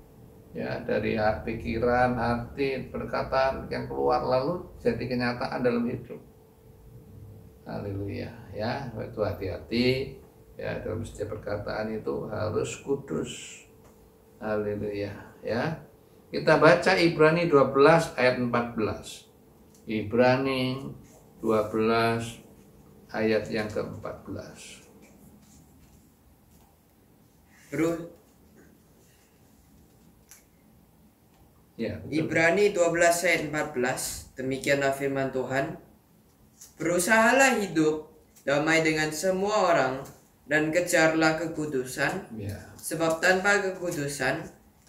ya, dari pikiran, hati, perkataan yang keluar lalu jadi kenyataan dalam hidup. Haleluya. Ya, itu hati-hati, ya, dalam setiap perkataan itu harus kudus. Haleluya. Ya, kita baca Ibrani 12 ayat 14. Ibrani 12 ayat yang ke-14. Ya, Ibrani 12 ayat 14, demikianlah firman Tuhan. Berusahalah hidup damai dengan semua orang dan kejarlah kekudusan, ya, sebab tanpa kekudusan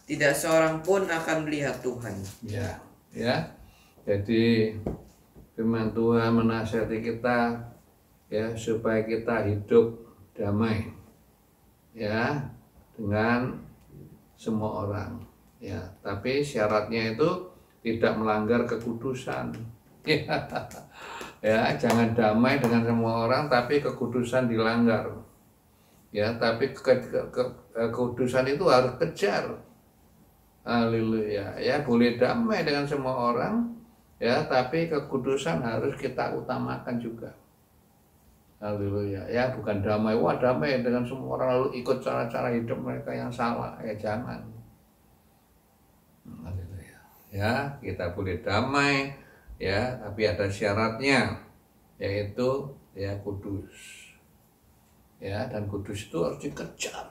tidak seorang pun akan melihat Tuhan. ya, ya. Jadi firman Tuhan menasihati kita, ya, supaya kita hidup damai, ya, dengan semua orang, ya, tapi syaratnya itu tidak melanggar kekudusan. Ya, jangan damai dengan semua orang tapi kekudusan dilanggar. Ya, tapi kekudusan itu harus kejar. Haleluya. Ya, boleh damai dengan semua orang, ya, tapi kekudusan harus kita utamakan juga. Haleluya. Ya, bukan damai, wah damai dengan semua orang lalu ikut cara-cara hidup mereka yang salah. Ya, jangan. Haleluya. Ya, kita boleh damai, ya, tapi ada syaratnya, yaitu, ya, kudus. Ya, dan kudus itu harus dikejar.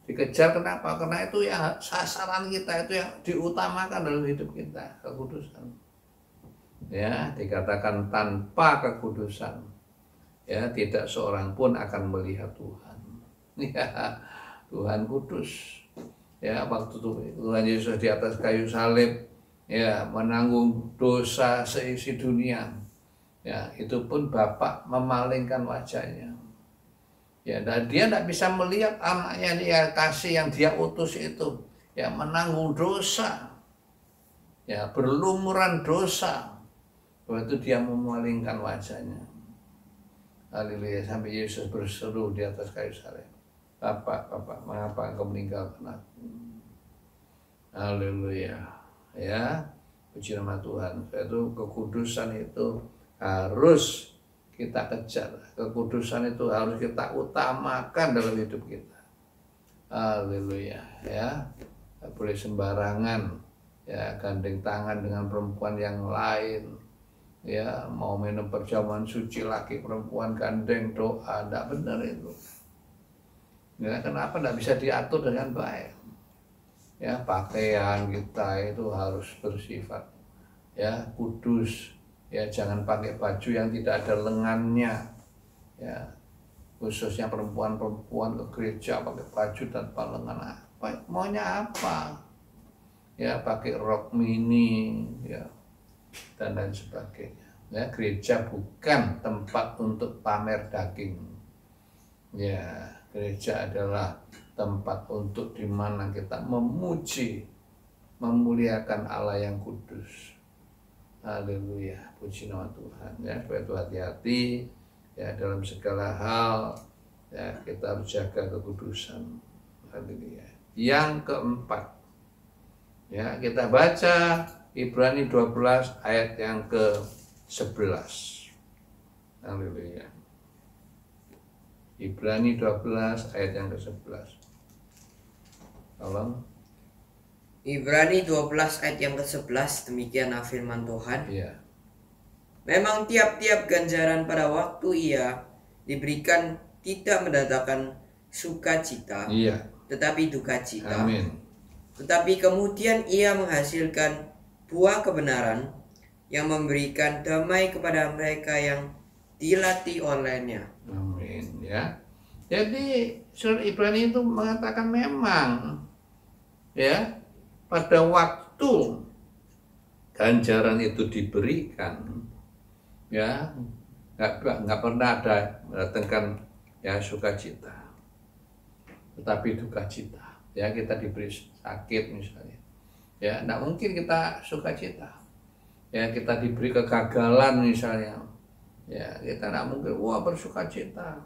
Dikejar kenapa? Karena itu ya sasaran kita, itu yang diutamakan dalam hidup kita, kekudusan. Ya, dikatakan tanpa kekudusan, ya, tidak seorang pun akan melihat Tuhan. Ya, Tuhan kudus. Ya, waktu Tuhan Yesus di atas kayu salib, ya, menanggung dosa seisi dunia, ya, itu pun Bapa memalingkan wajahnya. Ya, dan dia tidak bisa melihat anaknya dia kasih yang dia utus itu, ya, menanggung dosa, ya, berlumuran dosa. Waktu itu dia memalingkan wajahnya. Haleluya. Sampai Yesus berseru di atas kayu salib, Bapak, mengapa engkau meninggalkan aku? Haleluya. Ya, puji nama Tuhan. Itu kekudusan itu harus kita kejar. Kekudusan itu harus kita utamakan dalam hidup kita. Haleluya. Ya, tidak boleh sembarangan, ya, gandeng tangan dengan perempuan yang lain. Ya, mau minum perjamuan suci laki perempuan gandeng doa, tidak benar itu. Ya, kenapa tidak bisa diatur dengan baik? Ya, pakaian kita itu harus bersifat, ya, kudus. Ya, jangan pakai baju yang tidak ada lengannya. Ya, khususnya perempuan-perempuan ke gereja pakai baju tanpa lengan, apa? Maunya apa? Ya, pakai rok mini, ya, dan lain sebagainya. Ya, gereja bukan tempat untuk pamer daging. Ya, gereja adalah tempat untuk di mana kita memuji, memuliakan Allah yang kudus. Haleluya, puji nama Tuhan. Ya, supaya itu hati-hati ya dalam segala hal. Ya, kita harus jaga kekudusan. Haleluya. Yang keempat, ya kita baca Ibrani 12 ayat yang ke-11. Haleluya. Ibrani 12 ayat yang ke-11. Tolong. Ibrani 12 ayat yang ke-11, demikian firman Tuhan. Iya. Memang tiap-tiap ganjaran pada waktu ia diberikan tidak mendatangkan sukacita, Iya. tetapi duka cita. Amin. Tetapi kemudian ia menghasilkan buah kebenaran yang memberikan damai kepada mereka yang dilatih olehnya. Amin ya. Jadi surat Ibrani itu mengatakan memang ya pada waktu ganjaran itu diberikan ya nggak pernah ada mendatangkan ya sukacita, tetapi duka cita. Ya kita diberi sakit misalnya, ya nggak mungkin kita sukacita. Ya kita diberi kegagalan misalnya, ya kita nggak mungkin wah bersukacita.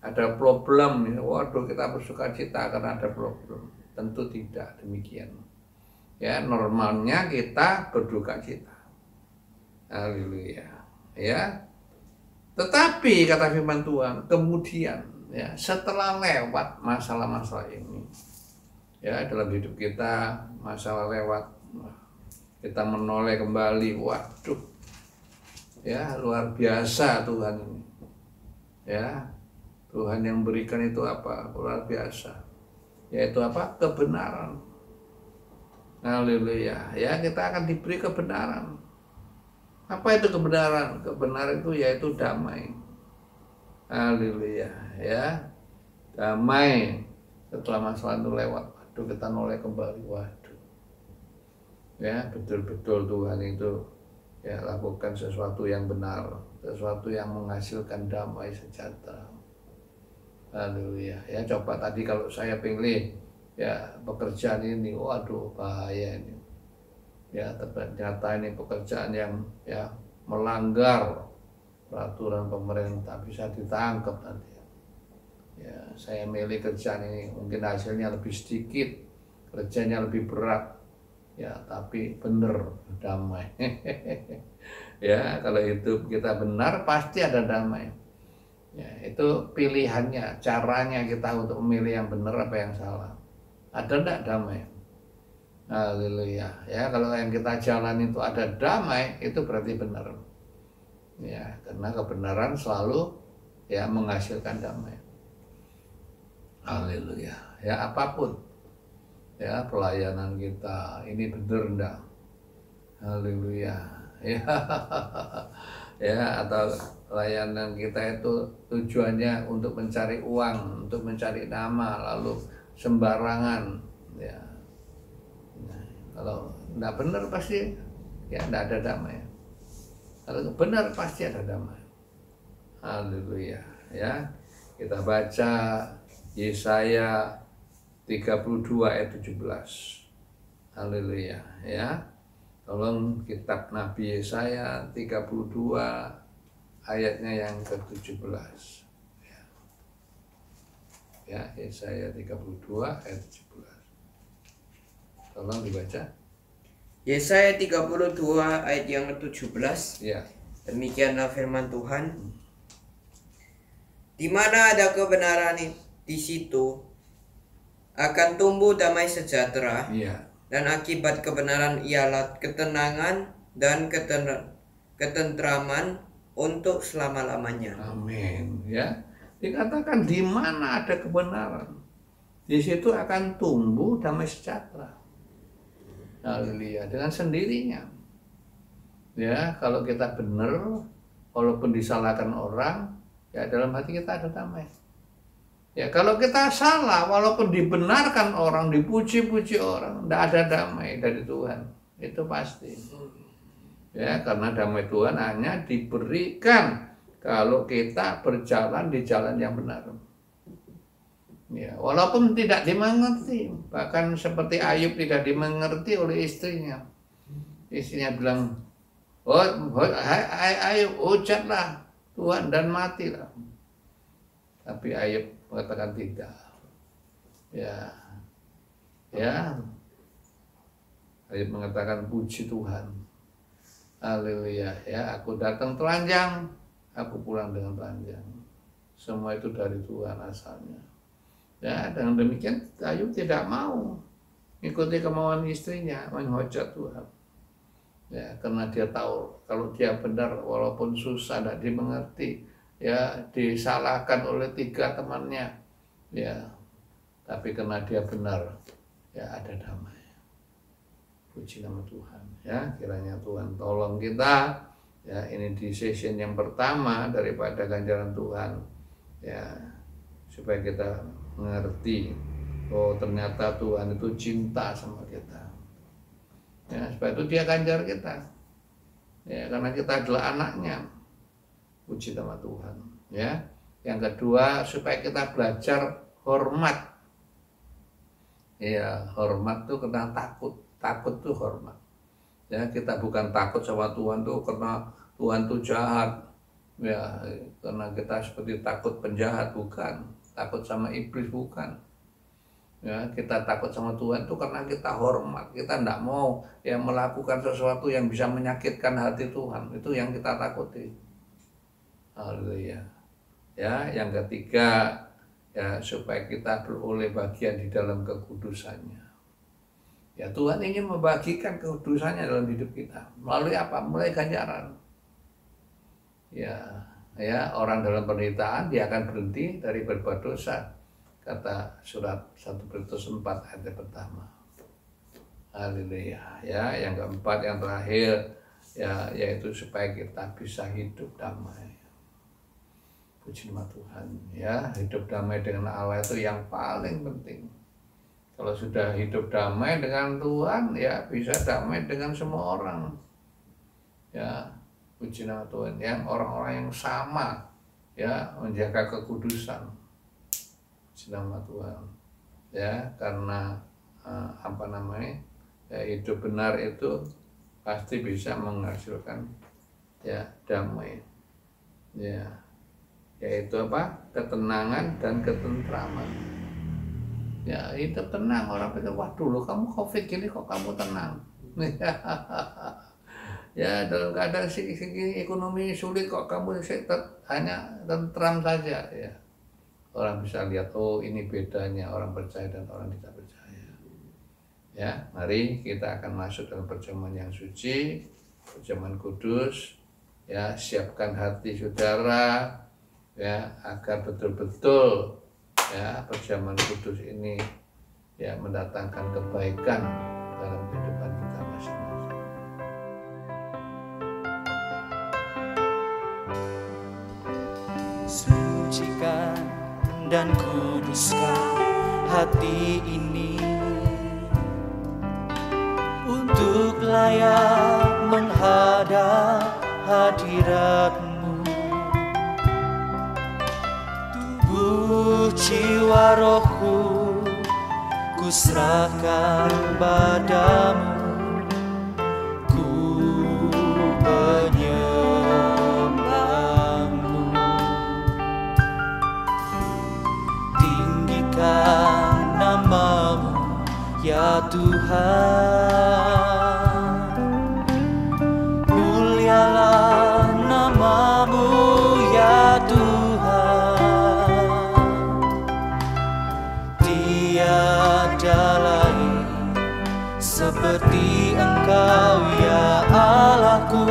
Ada problem, waduh kita bersukacita karena ada problem. Tentu tidak demikian. Ya normalnya kita berduka cita. Haleluya. Ya. Tetapi kata firman Tuhan, kemudian ya setelah lewat masalah-masalah ini, ya dalam hidup kita masalah lewat, kita menoleh kembali, waduh, ya luar biasa Tuhan ini, ya Tuhan yang berikan itu apa luar biasa, yaitu apa kebenaran. Haleluya, ya kita akan diberi kebenaran. Apa itu kebenaran? Kebenaran itu yaitu damai. Haleluya, ya damai setelah masalah itu lewat. Waduh kita noleh kembali, waduh. Ya betul-betul Tuhan itu ya lakukan sesuatu yang benar, sesuatu yang menghasilkan damai sejahtera. Haleluya. Ya coba tadi kalau saya pilih ya pekerjaan ini, waduh bahaya ini. Ya ternyata ini pekerjaan yang ya melanggar peraturan pemerintah, bisa ditangkap nanti. Ya saya milih kerjaan ini, mungkin hasilnya lebih sedikit, kerjanya lebih berat. Ya tapi benar damai. Ya kalau hidup kita benar pasti ada damai. Ya itu pilihannya, caranya kita untuk memilih yang benar apa yang salah. Ada enggak damai? Haleluya. Ya kalau yang kita jalan itu ada damai, itu berarti benar. Ya karena kebenaran selalu ya menghasilkan damai. Haleluya. Ya apapun ya pelayanan kita ini benar enggak? Haleluya. Ya ya atau layanan kita itu tujuannya untuk mencari uang, untuk mencari nama, lalu sembarangan ya. Nah, kalau enggak benar pasti ya enggak ada damai. Kalau benar pasti ada damai. Haleluya ya. Kita baca Yesaya 32 ayat 17. Haleluya ya. Tolong kitab Nabi Yesaya 32 ayatnya yang ke-17. Ya, Yesaya 32 ayat 17. Tolong dibaca. Yesaya 32 ayat yang ke-17. Ya. Demikianlah firman Tuhan. Di mana ada kebenaran di situ akan tumbuh damai sejahtera. Iya. Dan akibat kebenaran ialah ketenangan dan ketentraman untuk selama-lamanya. Amin. Ya. Dikatakan di mana ada kebenaran, di situ akan tumbuh damai sejahtera. Haleluya. Dengan sendirinya. Ya, kalau kita benar, walaupun disalahkan orang, ya dalam hati kita ada damai. Ya, kalau kita salah, walaupun dibenarkan orang, dipuji-puji orang, tidak ada damai dari Tuhan. Itu pasti. Ya, karena damai Tuhan hanya diberikan kalau kita berjalan di jalan yang benar. Ya, walaupun tidak dimengerti, bahkan seperti Ayub tidak dimengerti oleh istrinya. Istrinya bilang, "Oh, Ayub, hujatlah Tuhan dan matilah." Tapi Ayub mengatakan tidak. Ya, Ayub mengatakan, "Puji Tuhan, haleluya, ya, aku datang telanjang, aku pulang dengan telanjang. Semua itu dari Tuhan asalnya." Ya, dengan demikian Ayub tidak mau ikuti kemauan istrinya, menghujat Tuhan. Ya, karena dia tahu kalau dia benar, walaupun susah, tidak dimengerti, ya, disalahkan oleh 3 temannya, ya, tapi karena dia benar, ya, ada damai. Puji nama Tuhan, ya, kiranya Tuhan tolong kita, ya, ini di session yang pertama daripada ganjaran Tuhan, ya, supaya kita mengerti, oh ternyata Tuhan itu cinta sama kita, ya, supaya itu dia ganjar kita, ya, karena kita adalah anaknya. Puji nama Tuhan, ya. Yang kedua, supaya kita belajar hormat, ya, hormat itu karena takut tuh hormat, ya, kita bukan takut sama Tuhan tuh karena Tuhan tuh jahat, ya, karena kita seperti takut penjahat, bukan. Takut sama iblis, bukan. Ya, kita takut sama Tuhan itu karena kita hormat, kita tidak mau yang melakukan sesuatu yang bisa menyakitkan hati Tuhan, itu yang kita takuti. Haleluya. Ya, yang ketiga, ya, supaya kita beroleh bagian di dalam kekudusannya. Ya, Tuhan ingin membagikan kekudusannya dalam hidup kita. Melalui apa? Melalui ganjaran. Ya, orang dalam penderitaan dia akan berhenti dari berbuat dosa, kata surat 1 Petrus 4 ayat pertama. Haleluya. Ya, yang keempat, yang terakhir, ya, yaitu supaya kita bisa hidup damai. Puji nama Tuhan, ya, hidup damai dengan Allah itu yang paling penting. Kalau sudah hidup damai dengan Tuhan, ya, bisa damai dengan semua orang. Ya, puji nama Tuhan, yang orang-orang yang sama, ya, menjaga kekudusan. Puji nama Tuhan, ya, karena ya, hidup benar itu pasti bisa menghasilkan, ya, damai, ya, yaitu apa? Ketenangan dan ketentraman. Ya, hidup tenang. Orang pikir, waduh, lo kamu COVID gini kok kamu tenang. Ya, dalam keadaan segini ekonomi sulit kok kamu hanya tentram saja, ya. Orang bisa lihat, oh ini bedanya orang percaya dan orang tidak percaya. Ya, mari kita akan masuk dalam perjamuan yang suci, perjamuan kudus. Ya, siapkan hati saudara, ya, agar betul-betul, ya, perjamuan kudus ini, ya, mendatangkan kebaikan dalam kehidupan kita masing-masing. Sucikan dan kuduskan hati ini untuk layak menghadap hadirat-Mu. Tubuh, jiwa, rohku kuserahkan padamu. Ku penyembah-Mu. Tinggikan nama-Mu, ya Tuhan. Mulialah nama-Mu, ya Tuhan. Tiada lain seperti Engkau, ya Allahku.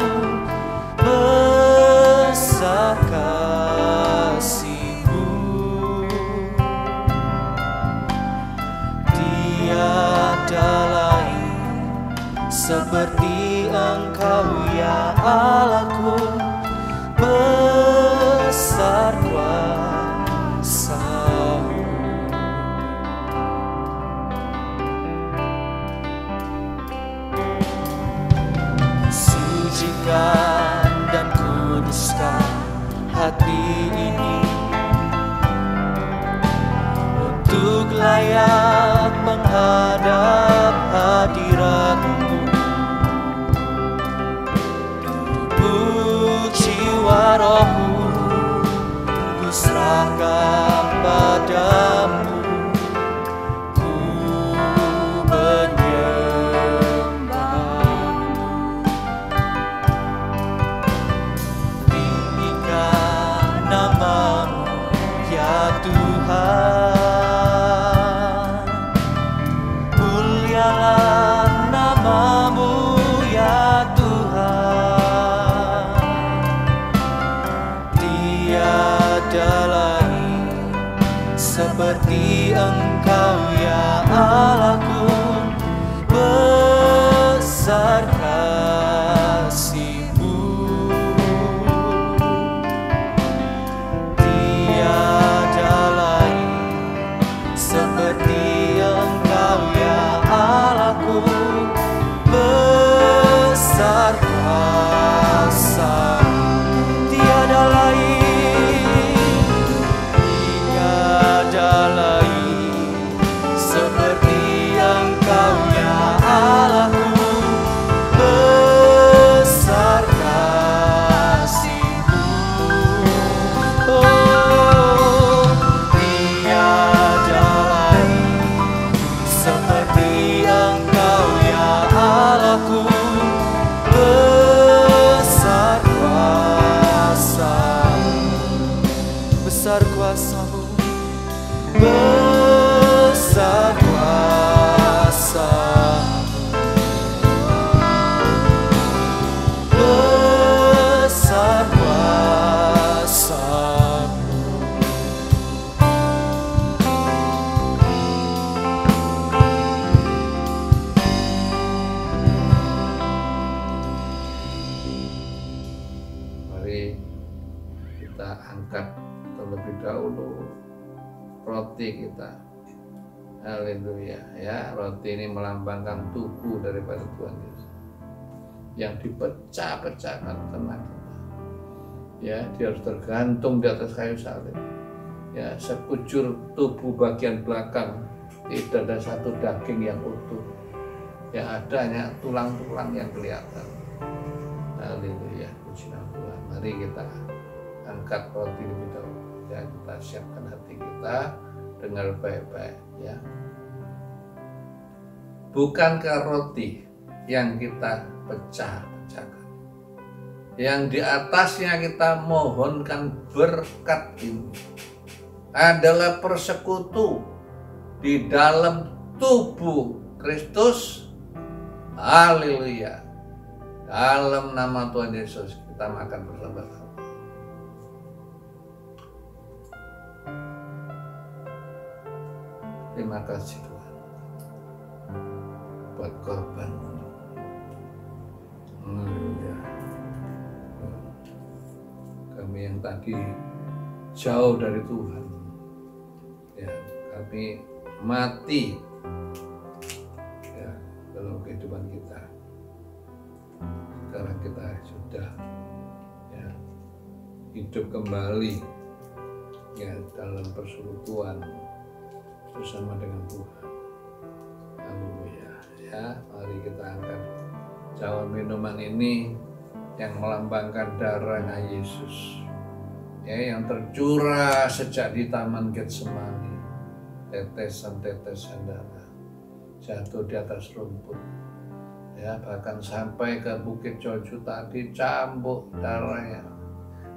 Besar kasih-Mu, tiada lain seperti Engkau, ya Allahku. Besar kuasa-Mu. layak menghadap hadirat-Mu. Tubuh jiwa rohku ku serahkan padamu. Ku menyembah-Mu. Tinggikan nama-Mu ya Tuhan. Mulialah nama-Mu ya Tuhan. Tiada lain seperti Engkau ya Allahku. Besar kasih-Mu. Tiada lain seperti Engkau ya Allahku. Besar kuasa. Tiada lain, tiada lain seperti Engkau ya Allahku. Besar kasih-Mu. Oh, tiada lain seperti Engkau ya Allahku. Besar kuasa-Mu. Besar kuasa-Mu. Besar kuasa-Mu. Besar kuasa-Mu. Mari kita angkat terlebih dahulu roti kita. Haleluya ya. Roti ini melambangkan tubuh daripada Tuhan Yesus yang dipecah-pecahkan kena-kena. Ya, dia harus tergantung di atas kayu salib. Ya, sekujur tubuh bagian belakang tidak ada satu daging yang utuh. Yang ada hanya tulang-tulang yang kelihatan. Haleluya, puji nama Tuhan. Mari kita angkat roti lebih dahulu. Ya, kita siapkan hati kita, dengar baik-baik ya. Bukankah roti yang kita pecah-pecahkan, yang di atasnya kita mohonkan berkat ini, adalah persekutu di dalam tubuh Kristus? Haleluya. Dalam nama Tuhan Yesus kita makan bersama-sama. Terima kasih Tuhan buat korban-Mu. Haleluya. Kami yang tadi jauh dari Tuhan, ya, kami mati ya dalam kehidupan kita. Sekarang kita sudah ya hidup kembali ya dalam persekutuan bersama dengan Tuhan. Haleluya ya. Mari kita angkat cawan minuman ini yang melambangkan darahnya Yesus ya, yang tercurah sejak di Taman Getsemani. Tetesan-tetesan darah jatuh di atas rumput ya, bahkan sampai ke Bukit Jojuta dicambuk darahnya,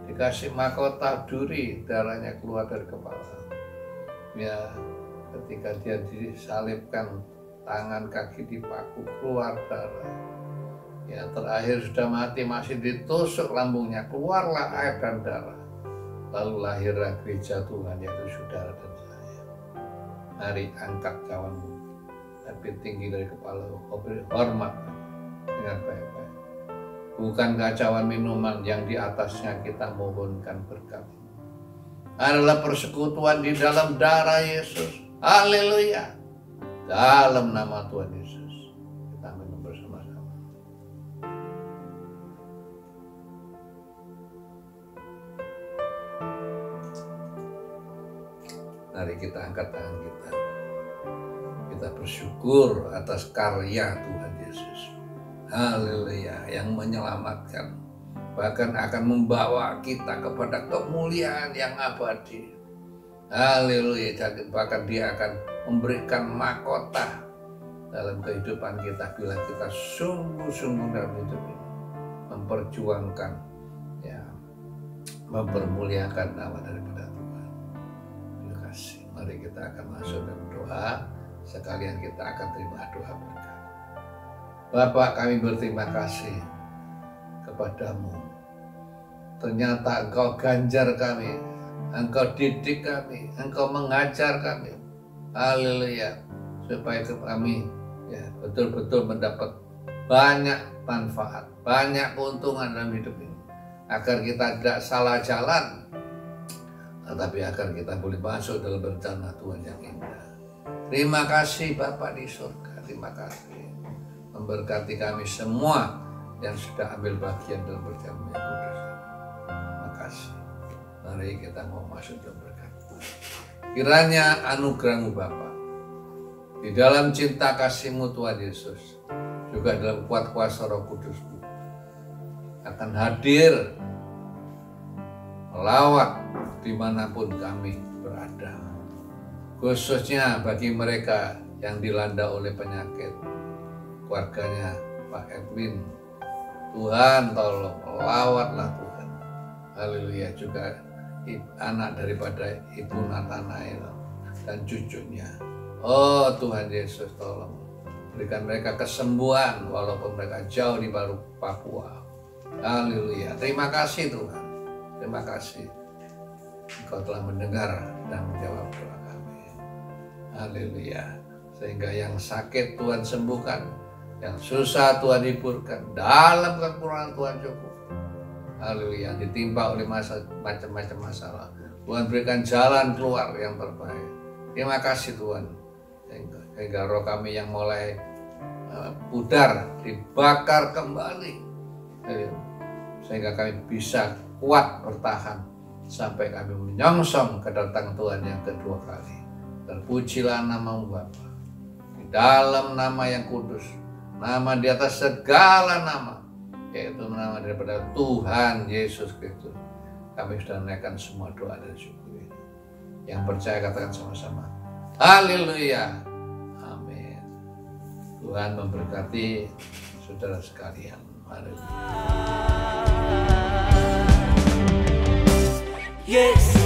dikasih mahkota duri, darahnya keluar dari kepala ya. Ketika dia disalibkan, tangan kaki dipaku, keluar darah ya. Terakhir sudah mati, masih ditusuk lambungnya, keluarlah air dan darah. Lalu lahirlah gereja Tuhan, yaitu saudara dan saya. Mari angkat cawanmu, tapi tinggi dari kepala, hormat dengan baik-baik. Bukankah cawan minuman yang di atasnya kita mohonkan berkat adalah persekutuan di dalam darah Yesus? Haleluya. Dalam nama Tuhan Yesus kita minum bersama-sama. Mari kita angkat tangan kita. kita bersyukur atas karya Tuhan Yesus. Haleluya, yang menyelamatkan, bahkan akan membawa kita kepada kemuliaan yang abadi. Haleluya, bahkan Dia akan memberikan mahkota dalam kehidupan kita bila kita sungguh-sungguh dalam hidup ini memperjuangkan, ya, mempermuliakan nama daripada Tuhan. Terima kasih. Mari kita akan masuk dalam doa. Sekalian kita akan terima doa berkat. Bapak, kami berterima kasih kepadamu. Ternyata Engkau ganjar kami, Engkau didik kami, Engkau mengajar kami. Haleluya, supaya kami, ya, betul-betul mendapat banyak manfaat, banyak keuntungan dalam hidup ini, agar kita tidak salah jalan, tetapi agar kita boleh masuk dalam rencana Tuhan yang indah. Terima kasih Bapa di surga, terima kasih memberkati kami semua yang sudah ambil bagian dalam perjamuan yang kudus. Terima kasih. Mari kita mau masuk dalam berkat. Kiranya anugerah-Mu Bapa, di dalam cinta kasih-Mu Tuhan Yesus, juga dalam kuat kuasa Roh Kudus-Mu, akan hadir melawat dimanapun kami berada. Khususnya bagi mereka yang dilanda oleh penyakit, keluarganya Pak Edwin, Tuhan tolong lawatlah Tuhan. Haleluya, juga anak daripada Ibu Nathanael dan cucunya. Oh Tuhan Yesus, tolong berikan mereka kesembuhan walaupun mereka jauh di Papua. Haleluya, terima kasih Tuhan, terima kasih Engkau telah mendengar dan menjawab doa kami. Haleluya, sehingga yang sakit Tuhan sembuhkan, yang susah Tuhan hiburkan, dalam kekurangan Tuhan cukup. Haleluya, ditimpa oleh macam-macam masalah, Tuhan berikan jalan keluar yang terbaik. Terima kasih Tuhan, sehingga roh kami yang mulai pudar dibakar kembali, sehingga kami bisa kuat bertahan sampai kami menyongsong kedatangan Tuhan yang kedua kali. Terpujilah nama-Mu Bapa, di dalam nama yang kudus, nama di atas segala nama, yaitu nama daripada Tuhan Yesus Kristus. Kami sudah menaikkan semua doa dan syukur ini. Yang percaya katakan sama-sama, haleluya, amin. Tuhan memberkati saudara sekalian. Haleluya. Yes.